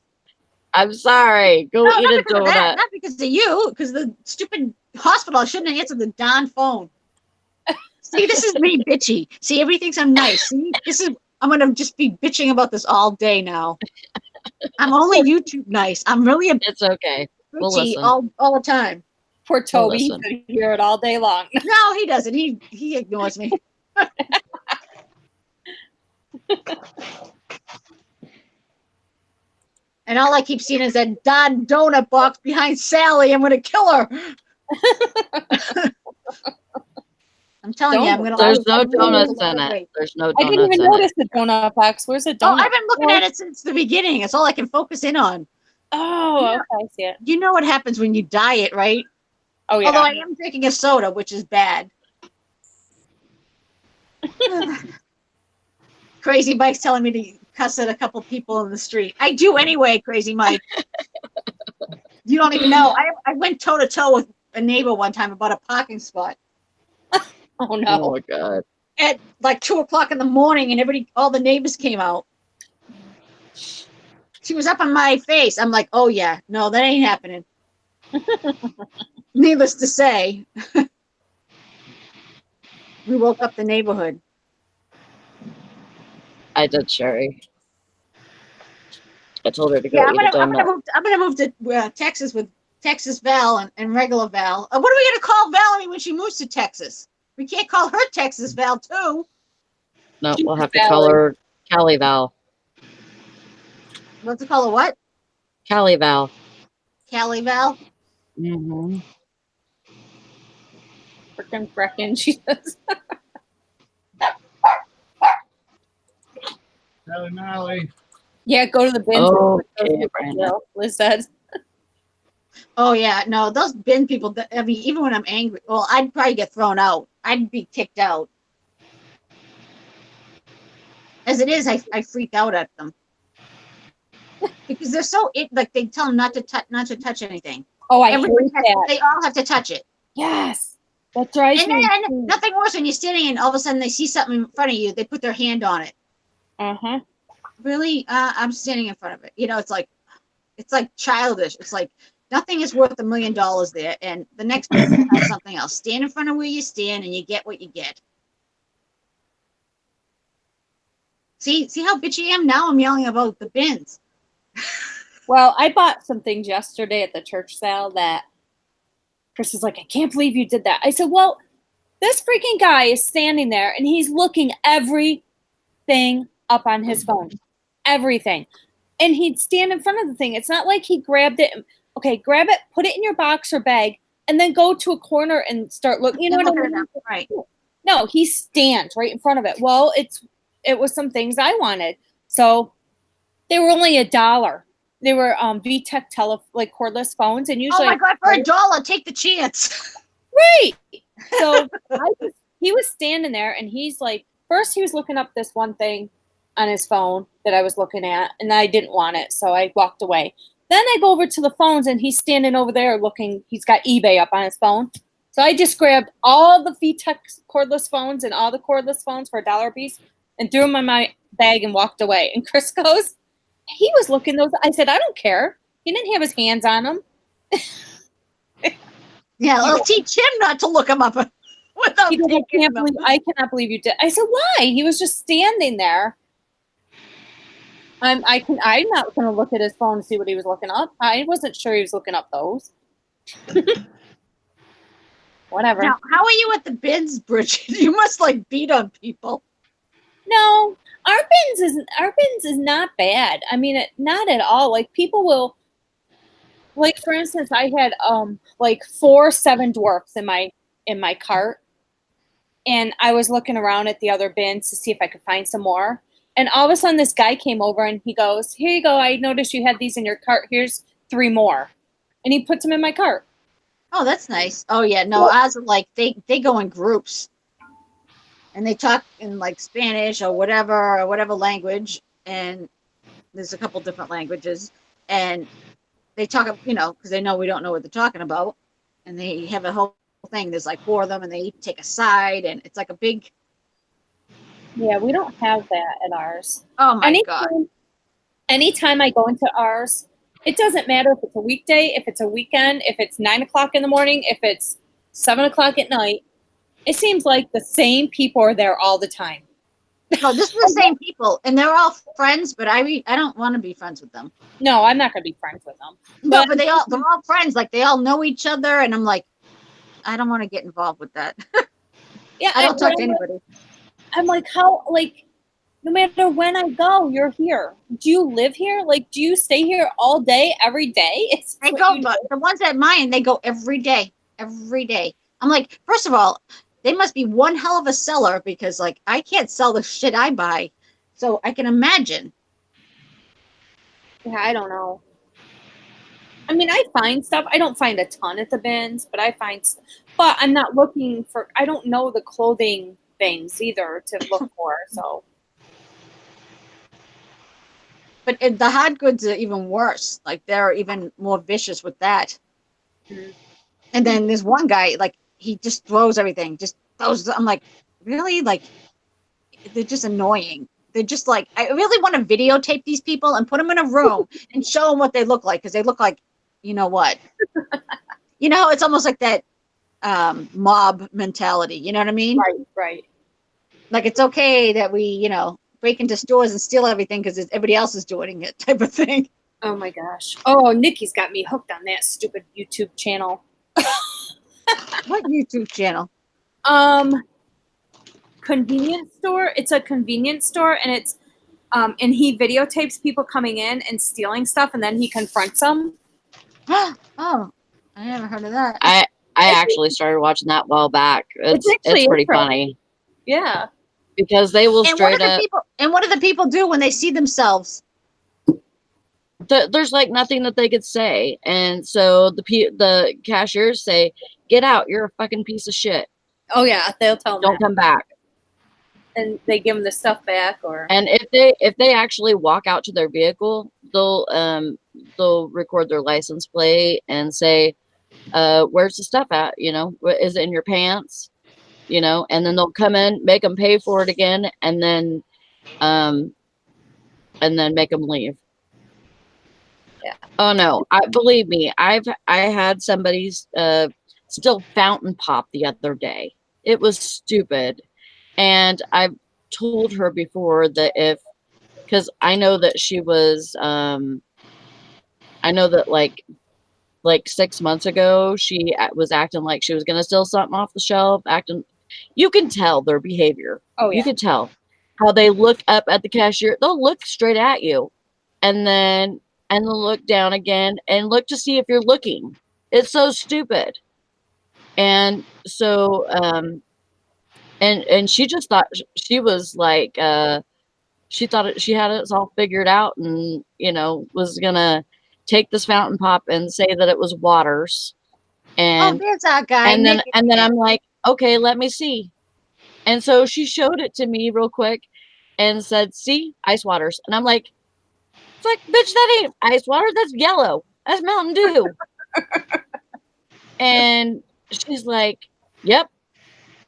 I'm sorry. Go eat a donut. Not because of you, because the stupid hospital shouldn't have answered the darn phone. See, this is me bitchy. See, everything I'm nice. See, I'm gonna just be bitching about this all day now. I'm only YouTube nice. I'm really It's okay. We'll bitchy listen. all the time. Poor Toby, he's gonna hear it all day long. No, he doesn't. He ignores me. And all I keep seeing is that Don donut box behind Sally. I'm gonna kill her. I'm telling you, I'm gonna. There's no donuts in it. There's no donuts in it. I didn't even notice the donut box. Where's the donut? Oh, I've been looking at it since the beginning. It's all I can focus in on. Oh, okay, I see it. You know what happens when you diet, right? Oh yeah. Although I am drinking a soda, which is bad. Crazy Mike's telling me to cuss at a couple people in the street. I do anyway, Crazy Mike. You don't even know. I went toe to toe with a neighbor one time about a parking spot Oh no. Oh my god. at like 2:00 in the morning, and all the neighbors came out. She was up on my face. I'm like, oh yeah, no, that ain't happening. Needless to say, we woke up the neighborhood. I did Sherry. I told her to go Yeah, eat a donut. I'm gonna move to Texas with Texas Val and regular Val. What are we gonna call Valerie when she moves to Texas? We can't call her Texas Val too. No, we'll have to call her Callie Val. Let's call her what? Callie Val. Callie Val. Mm-hmm. Frickin' she says. Molly. Yeah, go to the bin. Okay, Brandon. Liz said. Oh yeah, no, those bin people. I mean, even when I'm angry, well, I'd probably get thrown out. I'd be kicked out. As it is, I freak out at them because they're so like they tell them not to touch anything. Oh, I hate that. They all have to touch it. Yes, that drives me. And nothing worse when you're standing and all of a sudden they see something in front of you, they put their hand on it. Really, I'm standing in front of it. You know, it's like childish. It's like nothing is worth $1 million there, and the next person has something else. Stand in front of where you stand, and you get what you get. See how bitchy I am? Now I'm yelling about the bins. Well, I bought some things yesterday at the church sale that Chris is like, I can't believe you did that. I said, well, this freaking guy is standing there and he's looking everything up on his phone. Everything. And he'd stand in front of the thing. It's not like he grabbed it. Okay, grab it, put it in your box or bag, and then go to a corner and start looking. You know what I mean? Right. No, he stands right in front of it. Well, it was some things I wanted. So they were only $1. They were VTech cordless phones, and usually. Oh my God! For $1, take the chance. Right. So he was standing there, and he's like, first he was looking up this one thing on his phone that I was looking at, and I didn't want it, so I walked away. Then I go over to the phones, and he's standing over there looking. He's got eBay up on his phone. So I just grabbed all the VTech cordless phones and all the cordless phones for $1 a piece and threw them in my bag and walked away. And Chris goes, he was looking those. I said, I don't care. He didn't have his hands on them. Yeah, I'll teach him not to look them up without taking them. I cannot believe you did. I said, why? He was just standing there. I'm not going to look at his phone and see what he was looking up. I wasn't sure he was looking up those. Whatever. Now, how are you at the bins, Bridget? You must beat on people. No, our bins is not bad. I mean, not at all. Like people will, for instance, I had 4 7 dwarfs in my cart, and I was looking around at the other bins to see if I could find some more. And all of a sudden, this guy came over and he goes, "Here you go. I noticed you had these in your cart. Here's 3 more," and he puts them in my cart. Oh, that's nice. Oh yeah, no, ours are they go in groups, and they talk in Spanish or whatever language, and there's a couple different languages, and they talk, because they know we don't know what they're talking about, and they have a whole thing. There's 4 of them, and they take a side, and it's a big. Yeah, we don't have that at ours. Oh my God! Anytime I go into ours, it doesn't matter if it's a weekday, if it's a weekend, if it's 9 o'clock in the morning, if it's 7 o'clock at night. It seems like the same people are there all the time. No, this is the same people, and they're all friends. But I don't want to be friends with them. No, I'm not going to be friends with them. No, but they're all friends. They all know each other, and I'm like, I don't want to get involved with that. Yeah, I don't talk to anybody. I'm like, how? No matter when I go, you're here. Do you live here? Do you stay here all day, every day? They go, but the ones at mine, they go every day. Every day. I'm like, first of all, they must be one hell of a seller because I can't sell the shit I buy. So I can imagine. Yeah, I don't know. I mean, I find stuff. I don't find a ton at the bins, but I find stuff. But I'm not looking for, I don't know the clothing things either to look for, so. But the hard goods are even worse. Like they're even more vicious with that. Mhm. And then there's one guy, like he just throws everything, just throws. I'm like, really? Like they're just annoying. They're just like, I really want to videotape these people and put them in a room and show them what they look like, because they look like, you know what? It's almost like that mob mentality. You know what I mean? Right, right. Like it's okay that we, break into stores and steal everything because everybody else is doing it, type of thing. Oh my gosh. Oh, Nikki's got me hooked on that stupid YouTube channel. What YouTube channel? Convenience store. It's a convenience store, and it's and he videotapes people coming in and stealing stuff, and then he confronts them. Oh, I never heard of that. I actually started watching that a while back. It's actually pretty interesting. funny Yeah. because they will And what straight up. what do the people do when they see themselves? There's like nothing that they could say, and so the cashiers say, "Get out! You're a fucking piece of shit. Oh yeah, they'll tell them Don't that. come back." And they give them the stuff back, or And if they actually walk out to their vehicle, they'll record their license plate and say, "Where's the stuff at? Is it in your pants?" And then they'll come in, make them pay for it again, and then make them leave. Yeah. Oh no! Believe me, I had somebody's still fountain pop the other day. It was stupid, and I've told her before that because I know that she was I know that like 6 months ago she was acting like she was gonna steal something off the shelf. You can tell their behavior. oh yeah, You can tell how they look up at the cashier. They'll look straight at you, and they'll look down again and look to see if you're looking. It's so stupid. And so, and she just thought she was like, she thought she had it all figured out, and was gonna take this fountain pop and say that it was waters, Oh, there's that guy. and then Nakey. I'm like, okay, let me see. And so she showed it to me real quick and said, "See, ice waters." And I'm like, "It's like, bitch, that ain't ice water. That's yellow. That's Mountain Dew." And she's like, "Yep,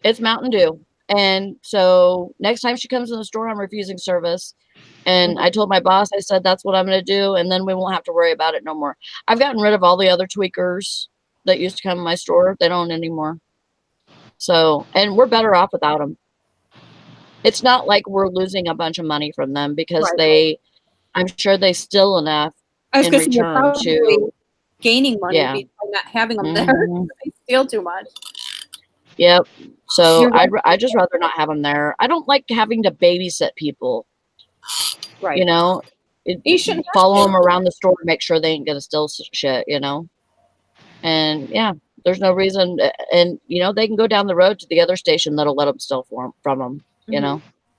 it's Mountain Dew." And so next time she comes in the store, I'm refusing service. And I told my boss, I said, that's what I'm going to do. And then we won't have to worry about it no more. I've gotten rid of all the other tweakers that used to come in my store. They don't anymore. So, and we're better off without them. It's not like we're losing a bunch of money from them because I'm sure they steal enough I was in going to say you're return probably to, gaining money yeah. by not having them there. They steal too much. Yep. So You're right. I'd just rather not have them there. I don't like having to babysit people. Right. You shouldn't have follow to. them around the store to make sure they ain't gonna steal shit. And yeah, there's no reason. And they can go down the road to the other station that'll let them steal from them.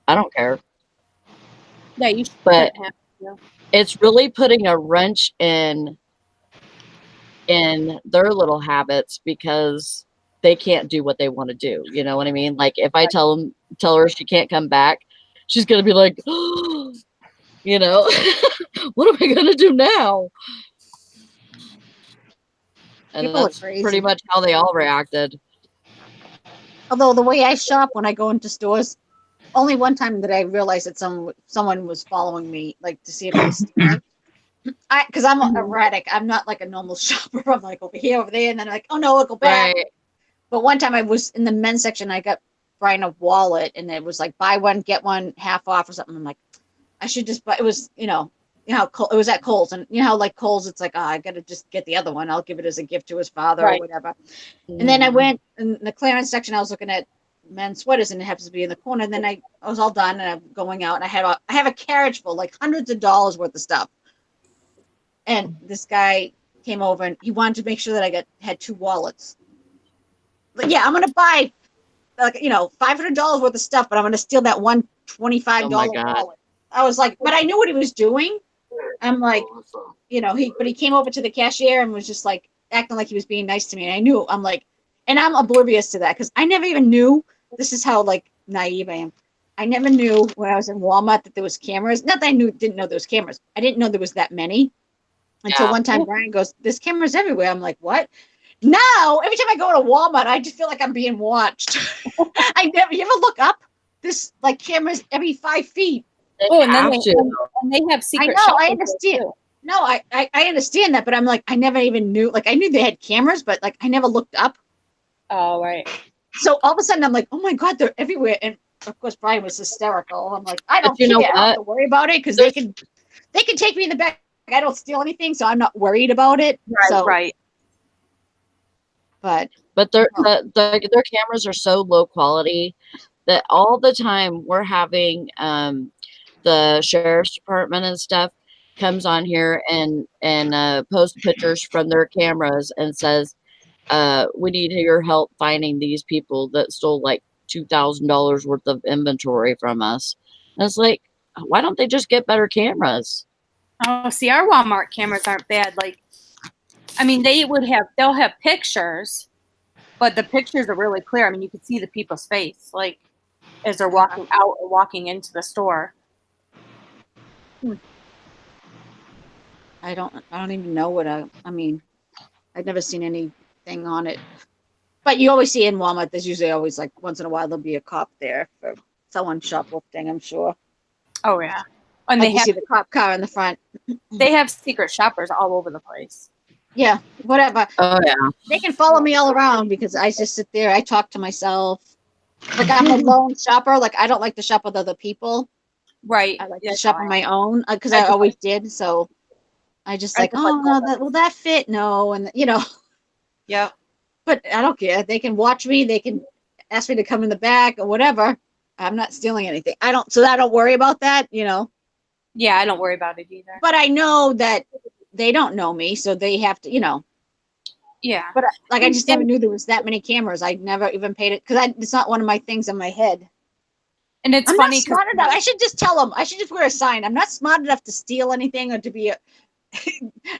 I don't care. Yeah, you should But have to. it's really putting a wrench in their little habits because they can't do what they want to do. You know what I mean? Like if I tell her she can't come back, she's gonna be like, what am I gonna do now? And People are that's crazy. pretty much how they all reacted. Although the way I shop when I go into stores, only one time did I realize that someone was following me, like to see if I was stealing. Because I'm erratic. I'm not like a normal shopper. I'm like over here, over there, and then I'm like, oh no, I'll go back. Right. But one time I was in the men's section. I got Brian a wallet, and it was like buy one get one half off or something. I'm like, I should just buy. It was it was at Kohl's, and how like Kohl's, it's like, I gotta just get the other one. I'll give it as a gift to his father or whatever. And then I went in the clearance section. I was looking at men's sweaters, and it happens to be in the corner. And then I was all done, and I'm going out, and I have a carriage full, like hundreds of dollars worth of stuff. And this guy came over, and he wanted to make sure that I had two wallets. But yeah, I'm gonna buy like $500 worth of stuff, but I'm gonna steal that one $25 wallet. I was like, but I knew what he was doing. I'm like, he came over to the cashier and was just like acting like he was being nice to me. And I knew, I'm like, and I'm oblivious to that because I never even knew. This is how like naive I am. I never knew when I was in Walmart that there was cameras. Not that I didn't know there was cameras. I didn't know there was that many until one time Brian goes, "There's cameras everywhere." I'm like, "What?" Now every time I go to Walmart, I just feel like I'm being watched. I never. You ever look up? There's like cameras every 5 feet. Oh, and then they have I secret. know. I understand. No, I understand that, but I'm like, I never even knew. Like, I knew they had cameras, but like, I never looked up. Oh, right. So all of a sudden, I'm like, oh my god, they're everywhere. And of course, Brian was hysterical. I'm like, I don't care. I don't have to worry about it because they can take me in the back. I don't steal anything, so I'm not worried about it. Right, so, right. But their cameras are so low quality that all the time we're having the sheriff's department and stuff comes on here and post pictures from their cameras and says, we need your help finding these people that stole like $2,000 worth of inventory from us. And it's like, why don't they just get better cameras? Oh, see, our Walmart cameras aren't bad. Like, I mean, they'll have pictures, but the pictures are really clear. I mean, you can see the people's face, like, as they're walking out or walking into the store. I don't even know what I mean, I've never seen anything on it. But you always see in Walmart, there's usually always like once in a while there'll be a cop there for someone shoplifting, I'm sure. Oh yeah. And like you see the cop car in the front. They have secret shoppers all over the place. Yeah, whatever. Oh yeah. They can follow me all around because I just sit there, I talk to myself. Like I'm a lone shopper. Like I don't like to shop with other people. Right. I like to shop on my own because I always did. So I just like, oh no, will that fit? No, and you know. Yep. But I don't care. They can watch me. They can ask me to come in the back or whatever. I'm not stealing anything. I don't worry about that, you know. Yeah, I don't worry about it either. But I know that they don't know me, so they have to, you know. Yeah. But like, I just never knew there was that many cameras. I never even paid it because it's not one of my things in my head. And it's I'm funny not smart enough. I should just tell them. I should just wear a sign. I'm not smart enough to steal anything or to be a.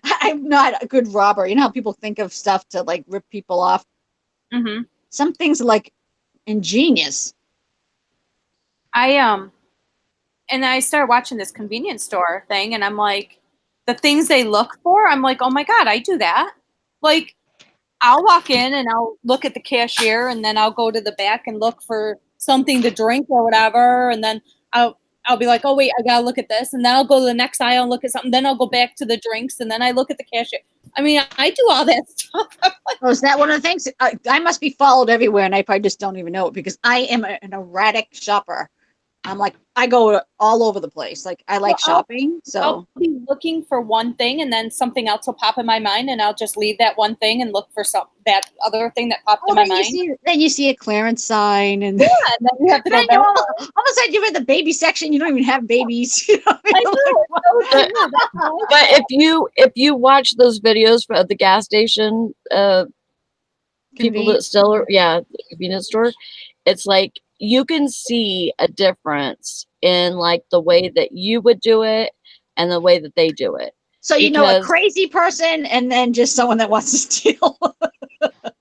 I'm not a good robber. You know how people think of stuff to like rip people off. Mm-hmm. Some things are like ingenious. And I started watching this convenience store thing, and I'm like, the things they look for, I'm like, oh my God, I do that. Like, I'll walk in and I'll look at the cashier, and then I'll go to the back and look for something to drink or whatever, and then I'll be like, oh wait, I gotta look at this, and then I'll go to the next aisle and look at something, then I'll go back to the drinks, and then I look at the cashier. I mean, I do all that stuff. Oh, is that one of the things? I must be followed everywhere, and I probably just don't even know it because I am an erratic shopper. I'm like, I go all over the place. Like, I like shopping, so I'll be looking for one thing, and then something else will pop in my mind, and I'll just leave that one thing and look for that other thing that popped in my mind. Then you see a clearance sign, and yeah, and then you have to go back. All of a sudden, you're in the baby section. You don't even have babies. You know I know. But if you watch those videos at the gas station, people that still the convenience store, it's like you can see a difference in like the way that you would do it and the way that they do it. So you know a crazy person and then just someone that wants to steal.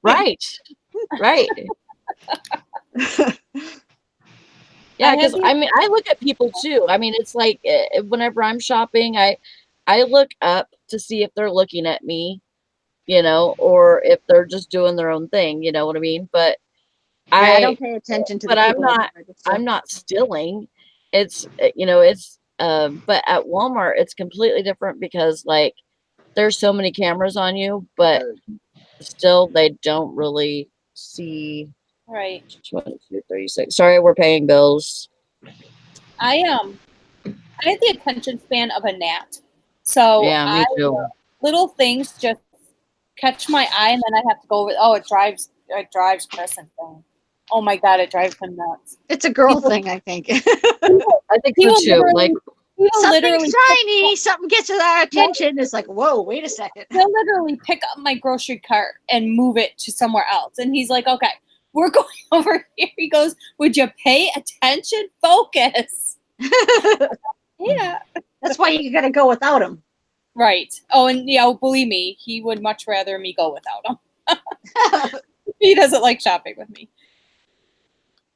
Right. Yeah, because I mean, I look at people too. I mean, it's like whenever I'm shopping, I look up to see if they're looking at me, you know, or if they're just doing their own thing. You know what I mean? But I don't pay attention to. But I'm not stealing. It's you know, it's but at Walmart it's completely different because like there's so many cameras on you, but still they don't really see. Right. 22:36. Sorry, we're paying bills. I had the attention span of a gnat. So yeah, me too. Little things just catch my eye, and then I have to go over. Oh, it drives Chris insane. Oh my God, it drives him nuts. It's a girl thing, I think. I think so too. Like something shiny, something gets our attention. It's like, whoa, wait a second. He'll literally pick up my grocery cart and move it to somewhere else, and he's like, okay. We're going over here. He goes, would you pay attention? Focus. Yeah. That's why you got to go without him. Right. Oh, and yeah, believe me, he would much rather me go without him. He doesn't like shopping with me.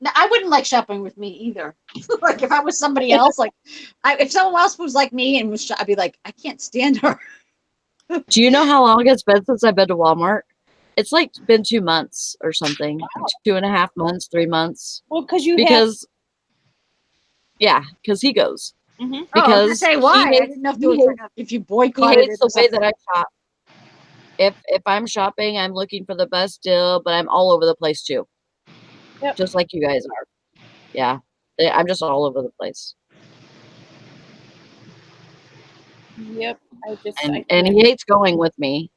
No, I wouldn't like shopping with me either. Like if I was somebody else, like if someone else was like me and was, I'd be like, I can't stand her. Do you know how long it's been since I've been to Walmart? It's like been 2 months or something. Wow. 2.5 months, 3 months. Well, because because he goes. Mhm. Oh, I was Because gonna say why. I didn't know if there was like if you he boycotted hates it or the way something. that I shop. If I'm shopping, I'm looking for the best deal, but I'm all over the place too. Yep. Just like you guys are. Yeah. I'm just all over the place. Yep. And he hates going with me.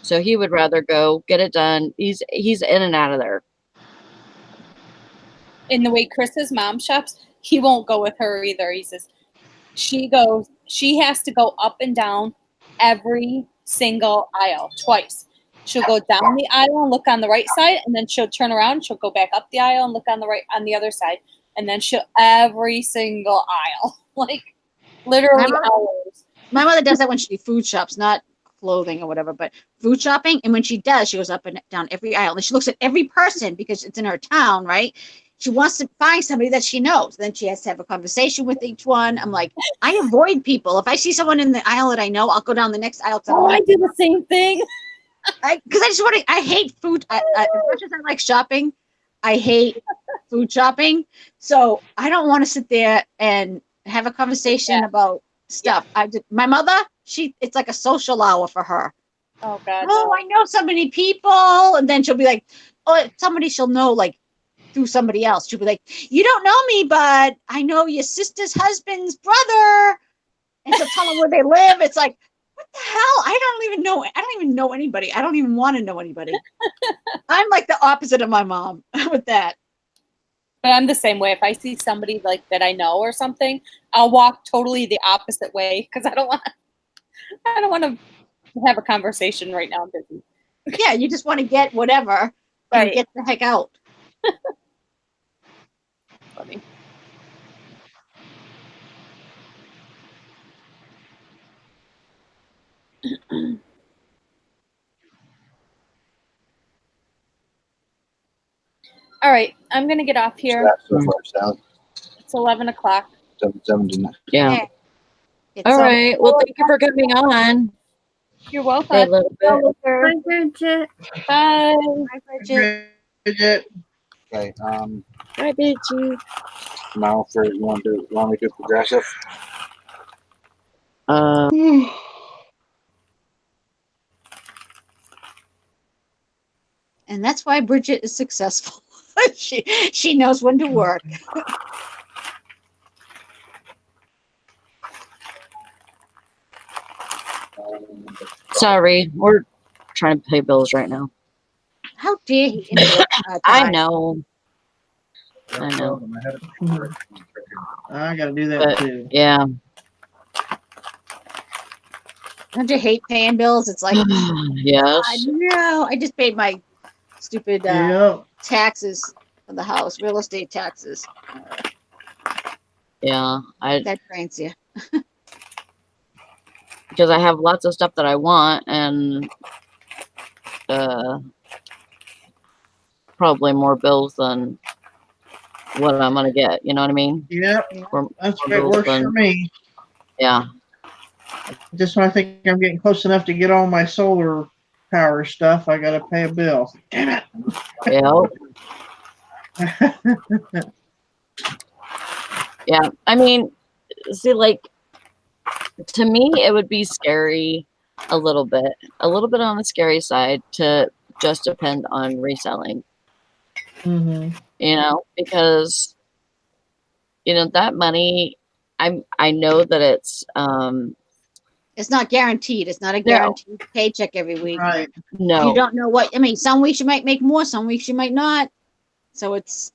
So he would rather go get it done. He's in and out of there. In the way Chris's mom shops, he won't go with her either. He says she has to go up and down every single aisle twice. She'll go down the aisle and look on the right side, and then she'll turn around, she'll go back up the aisle and look on the other side, and then she'll every single aisle. Like literally hours. My mother does that when she food shops, not clothing or whatever, but food shopping. And when she does, she goes up and down every aisle. And she looks at every person because it's in her town, right? She wants to find somebody that she knows. Then she has to have a conversation with each one. I'm like, I avoid people. If I see someone in the aisle that I know, I'll go down the next aisle. Oh, I do the same thing. Because I just want to, I hate food. As much as I like shopping, I hate food shopping. So I don't want to sit there and have a conversation about stuff. My mother, it's like a social hour for her. Oh God. Oh, I know so many people. And then she'll be like, oh, somebody she'll know like through somebody else. She'll be like, you don't know me, but I know your sister's husband's brother. And she'll tell them where they live. It's like, what the hell? I don't even know anybody. I don't even want to know anybody. I'm like the opposite of my mom with that. But I'm the same way. If I see somebody like that I know or something, I'll walk totally the opposite way because I don't want to have a conversation right now. I'm busy. Yeah, you just want to get whatever and get the heck out. Funny. All right, I'm gonna get off here. It's 11 o'clock. Yeah. All right. Well, thank you for coming on. You're welcome. Stay a little bit. Bye, Bridget. Bye. Bye, Bridget. Bridget. Okay. Bye, Bitchy. Now for you want me to do progressive? And that's why Bridget is successful. she knows when to work. Sorry, we're trying to pay bills right now. How dare he interrupt our I time? know. I know. I gotta do that But, too. yeah. Don't you hate paying bills? It's like, Yes. no, I just paid my stupid taxes for the house, real estate taxes. Yeah. That drains you. Because I have lots of stuff that I want and probably more bills than what I'm gonna get. You know what I mean? Yep. More That's what bills works for than- me. Yeah. Just when I think I'm getting close enough to get all my solar power stuff, I gotta pay a bill. Damn Yeah. it. Yeah. I mean, see, like, to me, it would be scary a little bit on the scary side to just depend on reselling, Mm-hmm. you know, because, you know, that money, I know that it's not guaranteed. It's not a guaranteed paycheck every week. Right. no. You don't know what, I mean, some weeks you might make more, some weeks you might not. So it's.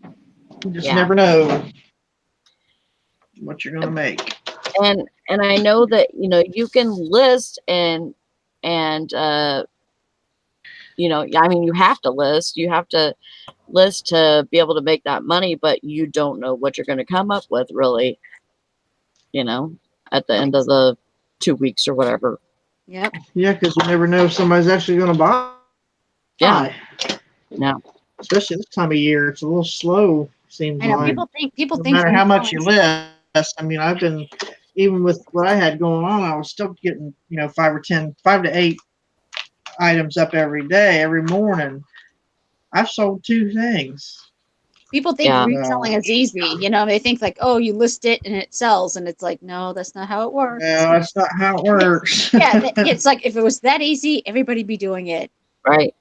You just Yeah. never know what you're gonna make. And I know that, you know, you can list and you know, I mean, you have to list to be able to make that money, but you don't know what you're going to come up with really, you know, at the end of the 2 weeks or whatever. Yep. Yeah, because you never know if somebody's actually gonna buy. Yeah. No. especially this time of year, it's a little slow. Seems I know like people no think matter how much reselling you list. I mean, I've been even with what I had going on, I was still getting 5 to 8 items up every day, every morning. I've sold 2 things. People think Yeah. reselling is easy. They think like, oh, you list it and it sells, and it's like, no, that's not how it works. No, that's not how it works. Yeah, it's like if it was that easy, everybody'd be doing it. Right.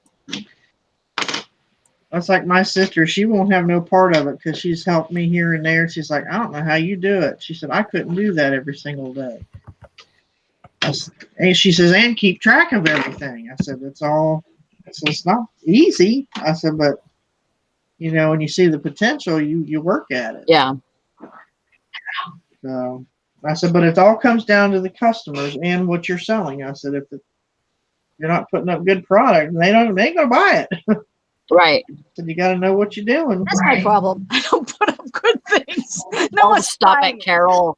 That's like my sister. She won't have no part of it because she's helped me here and there. She's like, I don't know how you do it. She said, I couldn't do that every single day. And she says, and keep track of everything. I said, it's not easy. I said, but when you see the potential, you work at it. Yeah. So I said, but it all comes down to the customers and what you're selling. I said, if you're not putting up good product, they ain't gonna buy it. Right. So you got to know what you're doing. That's my problem. I don't put up good things. No Oh, one's stop buying it, Carol.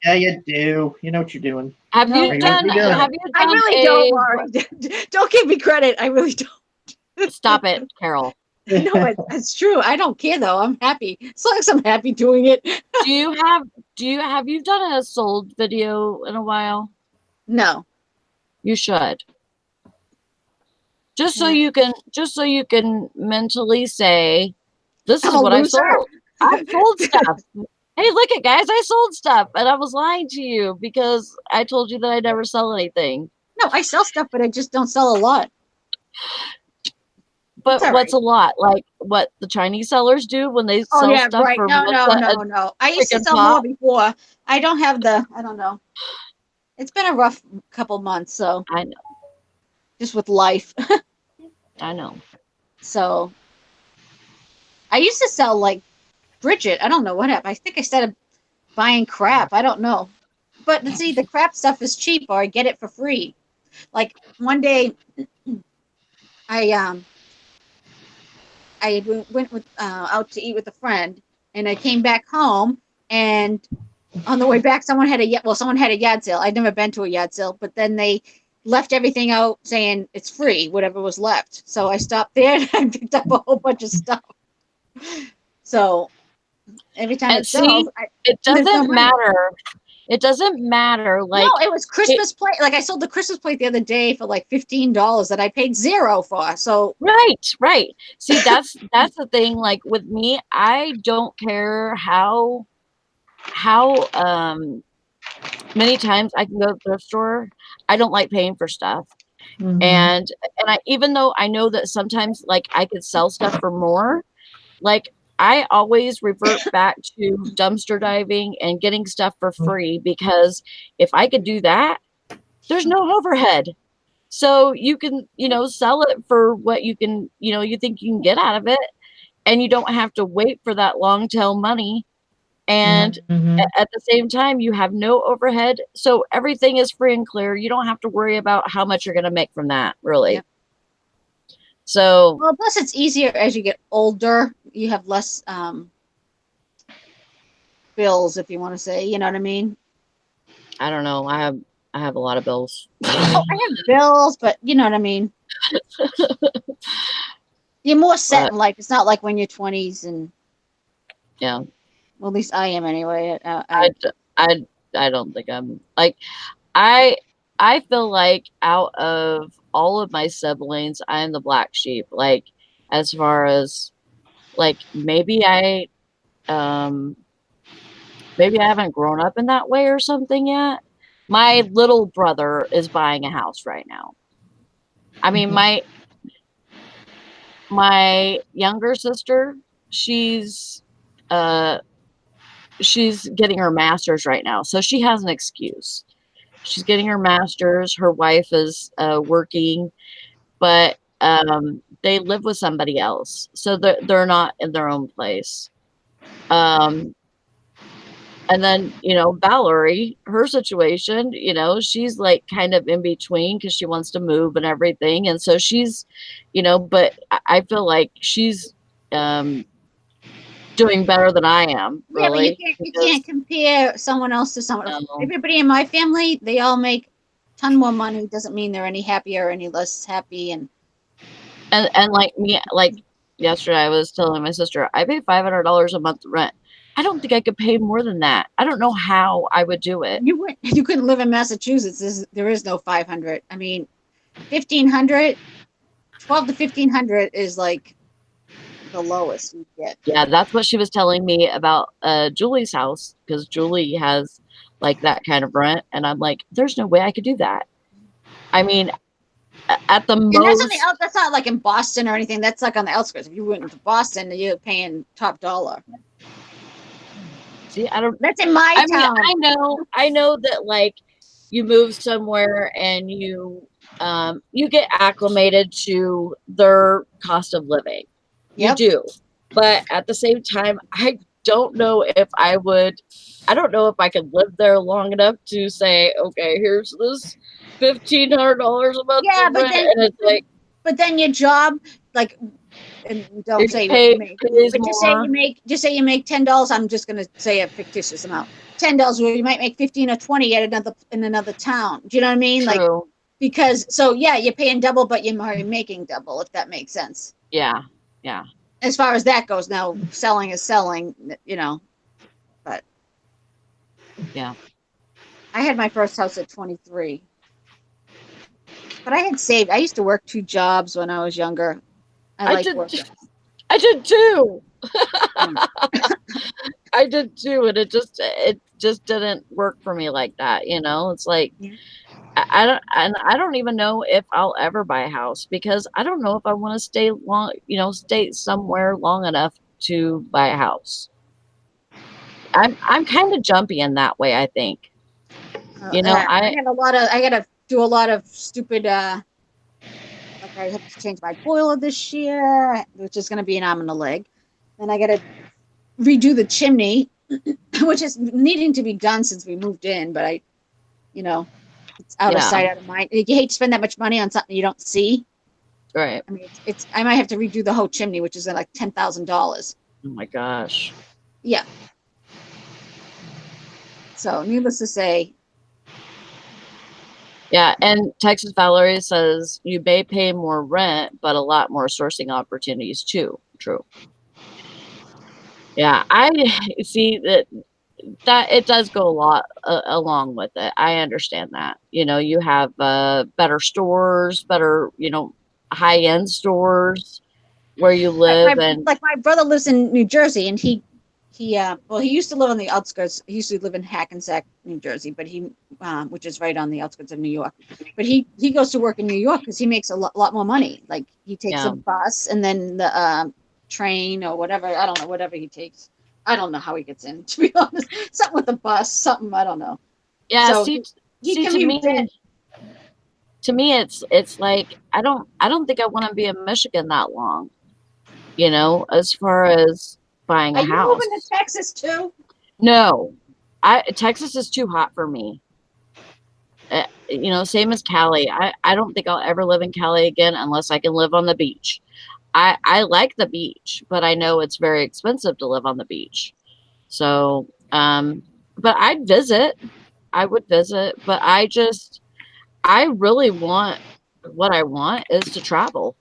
Yeah, you do. You know what you're doing. Have No, you I done? don't. Have you I done really don't, Mari. Don't give me credit. I really don't. Stop it, Carol. No, it's true. I don't care though. I'm happy. As long as I'm happy doing it. Have you done a sold video in a while? No. You should. Just so you can mentally say, this is I'm a what I loser. sold. I've sold stuff. Hey, look it, guys, I sold stuff, and I was lying to you because I told you that I never sell anything. No, I sell stuff, but I just don't sell a lot. But It's what's all a lot? Like what the Chinese sellers do when they Oh sell yeah, stuff right. for No. a I used to freaking sell pop? more before. I don't have I don't know. It's been a rough couple months, so I know. just with life. I know. So I used to sell like Bridget. I don't know what happened. I think I started buying crap. I don't know. But see, the crap stuff is cheap, or I get it for free. Like one day, I went with out to eat with a friend, and I came back home, and on the way back, someone had a yard sale. I'd never been to a yard sale, but then they left everything out saying it's free, whatever was left. So I stopped there and I picked up a whole bunch of stuff. So every time And it sells, it there's no doesn't money. matter. It doesn't matter. Like No, it was Christmas plate. Like I sold the Christmas plate the other day for like $15 that I paid $0 for. So right. See, that's the thing. Like with me, I don't care how many times I can go to the thrift store. I don't like paying for stuff. Mhm. And I, even though I know that sometimes like I could sell stuff for more, like I always revert back to dumpster diving and getting stuff for free, because if I could do that, there's no overhead. So you can, sell it for what you can, you think you can get out of it, and you don't have to wait for that long tail money. And Mhm. at the same time, you have no overhead. So everything is free and clear. You don't have to worry about how much you're going to make from that, really. Yep. So, well, plus it's easier as you get older. You have less bills, if you want to say. You know what I mean? I don't know. I have a lot of bills. Oh, I have bills, but you know what I mean. You're more set in life. It's not like when you're 20s and Yeah. Well, at least I am anyway. I don't think I'm like, I feel like out of all of my siblings, I am the black sheep. Like, as far as like, maybe I haven't grown up in that way or something yet. My little brother is buying a house right now. I mean, my younger sister, she's getting her master's right now, so she has an excuse. She's getting her master's. Her wife is working, but they live with somebody else, so they're not in their own place. And then, Valerie, her situation, she's like kind of in between because she wants to move and everything. And so she's, but I feel like she's doing better than I am, Yeah, but really. you can't compare someone else to someone else. No. Everybody in my family, they all make a ton more money. Doesn't mean they're any happier or any less happy. And like me, like yesterday I was telling my sister, I pay $500 a month rent. I don't think I could pay more than that. I don't know how I would do it. You couldn't live in Massachusetts. There is no 500. I mean, 1,500, 12 to 1,500 is like the lowest you get. Yeah, that's what she was telling me about Julie's house, because Julie has like that kind of rent, and I'm like, there's no way I could do that. I mean, at the And most, that's not like in Boston or anything. That's like on the outskirts. If you went to Boston, you're paying top dollar. see, I don't. That's in my town. I know that like you move somewhere and you get acclimated to their cost of living. Yep. You do, but at the same time, I don't know if I would. I don't know if I could live there long enough to say, okay, here's this $1,500 a month. Yeah, for rent, and it's like, but then your job, like, and don't it say what pays you make, but just say you make $10. I'm just gonna say a fictitious amount, $10. Where you might make 15 or 20 at another town. Do you know what I mean? True. Like, because you're paying double, but you're making double, if that makes sense. Yeah. As far as that goes, now selling is selling, but yeah. I had my first house at 23, but I had saved. I used to work 2 jobs when I was younger. I did too. I did too, and it just didn't work for me like that. It's like, I don't even know if I'll ever buy a house, because I don't know if I want to stay somewhere long enough to buy a house. I'm kind of jumpy in that way, I think. I gotta do a lot of stupid, like I have to change my boiler this year, which is going to be an arm and a leg. Then I gotta redo the chimney, which is needing to be done since we moved in, but it's out of sight, out of mind. You hate to spend that much money on something you don't see. Right. I mean, I might have to redo the whole chimney, which is like $10,000. Oh my gosh. Yeah. So, needless to say. Yeah, and Texas Valerie says you may pay more rent, but a lot more sourcing opportunities too. True. Yeah, I see that it does go a lot along with it. I understand that. You have better stores, better, high-end stores where you live. Like my brother lives in New Jersey, and he used to live on the outskirts. He used to live in Hackensack, New Jersey, but which is right on the outskirts of New York. But he goes to work in New York because he makes a lot more money. Like, he takes a bus and then the train or whatever. I don't know, whatever he takes. I don't know how he gets in, to be honest. Something with a bus, something, I don't know. Yeah, so to me it's like I don't think I want to be in Michigan that long. As far as buying a house. Are you moving to Texas too? No. Texas is too hot for me. Same as Cali. I don't think I'll ever live in Cali again unless I can live on the beach. I like the beach, but I know it's very expensive to live on the beach. So, but I'd visit. I would visit, but I really what I want is to travel.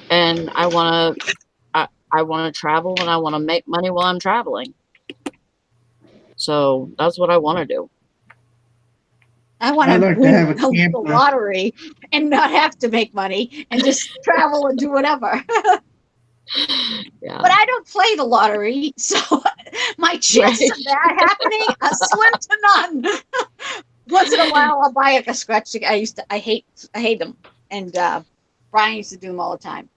And I want to travel, and I want to make money while I'm traveling. So that's what I want to do. I want to win the lottery and not have to make money and just travel and do whatever. Yeah. But I don't play the lottery, so my chances of that happening are slim to none. Once in a while, I'll buy a scratch ticket. I hate them, and Brian used to do them all the time.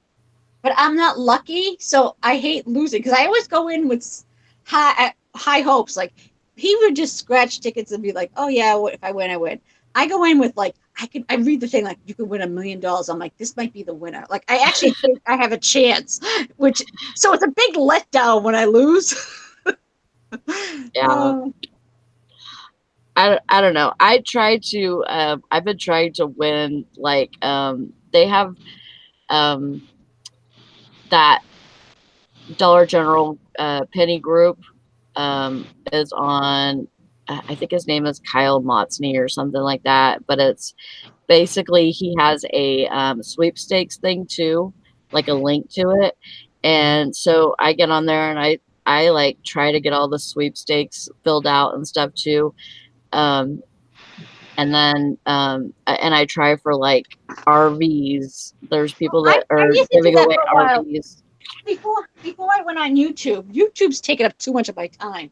But I'm not lucky, so I hate losing, because I always go in with high hopes. Like, he would just scratch tickets and be like, "Oh yeah, if I win, I win." I go in with like, I read the thing like, you could win $1 million. I'm like, this might be the winner. Like, I actually think I have a chance. So it's a big letdown when I lose. Yeah. I don't know. I've been trying to win, like, they have that Dollar General penny group is on, I think his name is Kyle Motsney or something like that, but it's basically, he has a sweepstakes thing too, like a link to it. And so I get on there and I like try to get all the sweepstakes filled out and stuff too. And then and I try for like RVs. There's people that I are used to do giving that away for a while. RVs. Before I went on YouTube, YouTube's taking up too much of my time.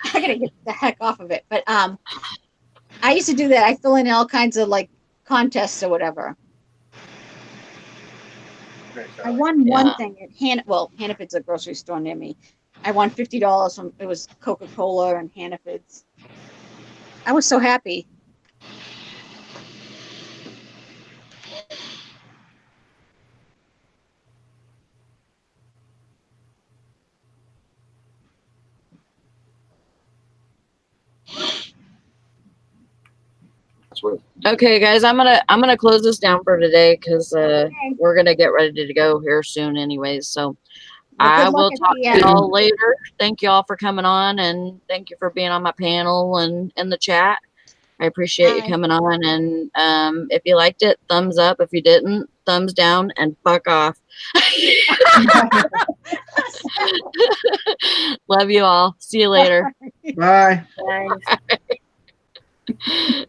I gotta get the heck off of it. But I used to do that. I fill in all kinds of like contests or whatever. I won one thing at Hannaford's a grocery store near me. I won $50 from it was Coca-Cola and Hannaford's. I was so happy. Okay, guys, I'm gonna close this down for today because we're gonna get ready to go here soon, anyways. So Well, I good luck will at talk the to y'all later. Thank y'all for coming on, and thank you for being on my panel and in the chat. I appreciate you Bye. coming on. And if you liked it, thumbs up. If you didn't, thumbs down and fuck off. Love you all. See you later. Bye. Guys. Bye.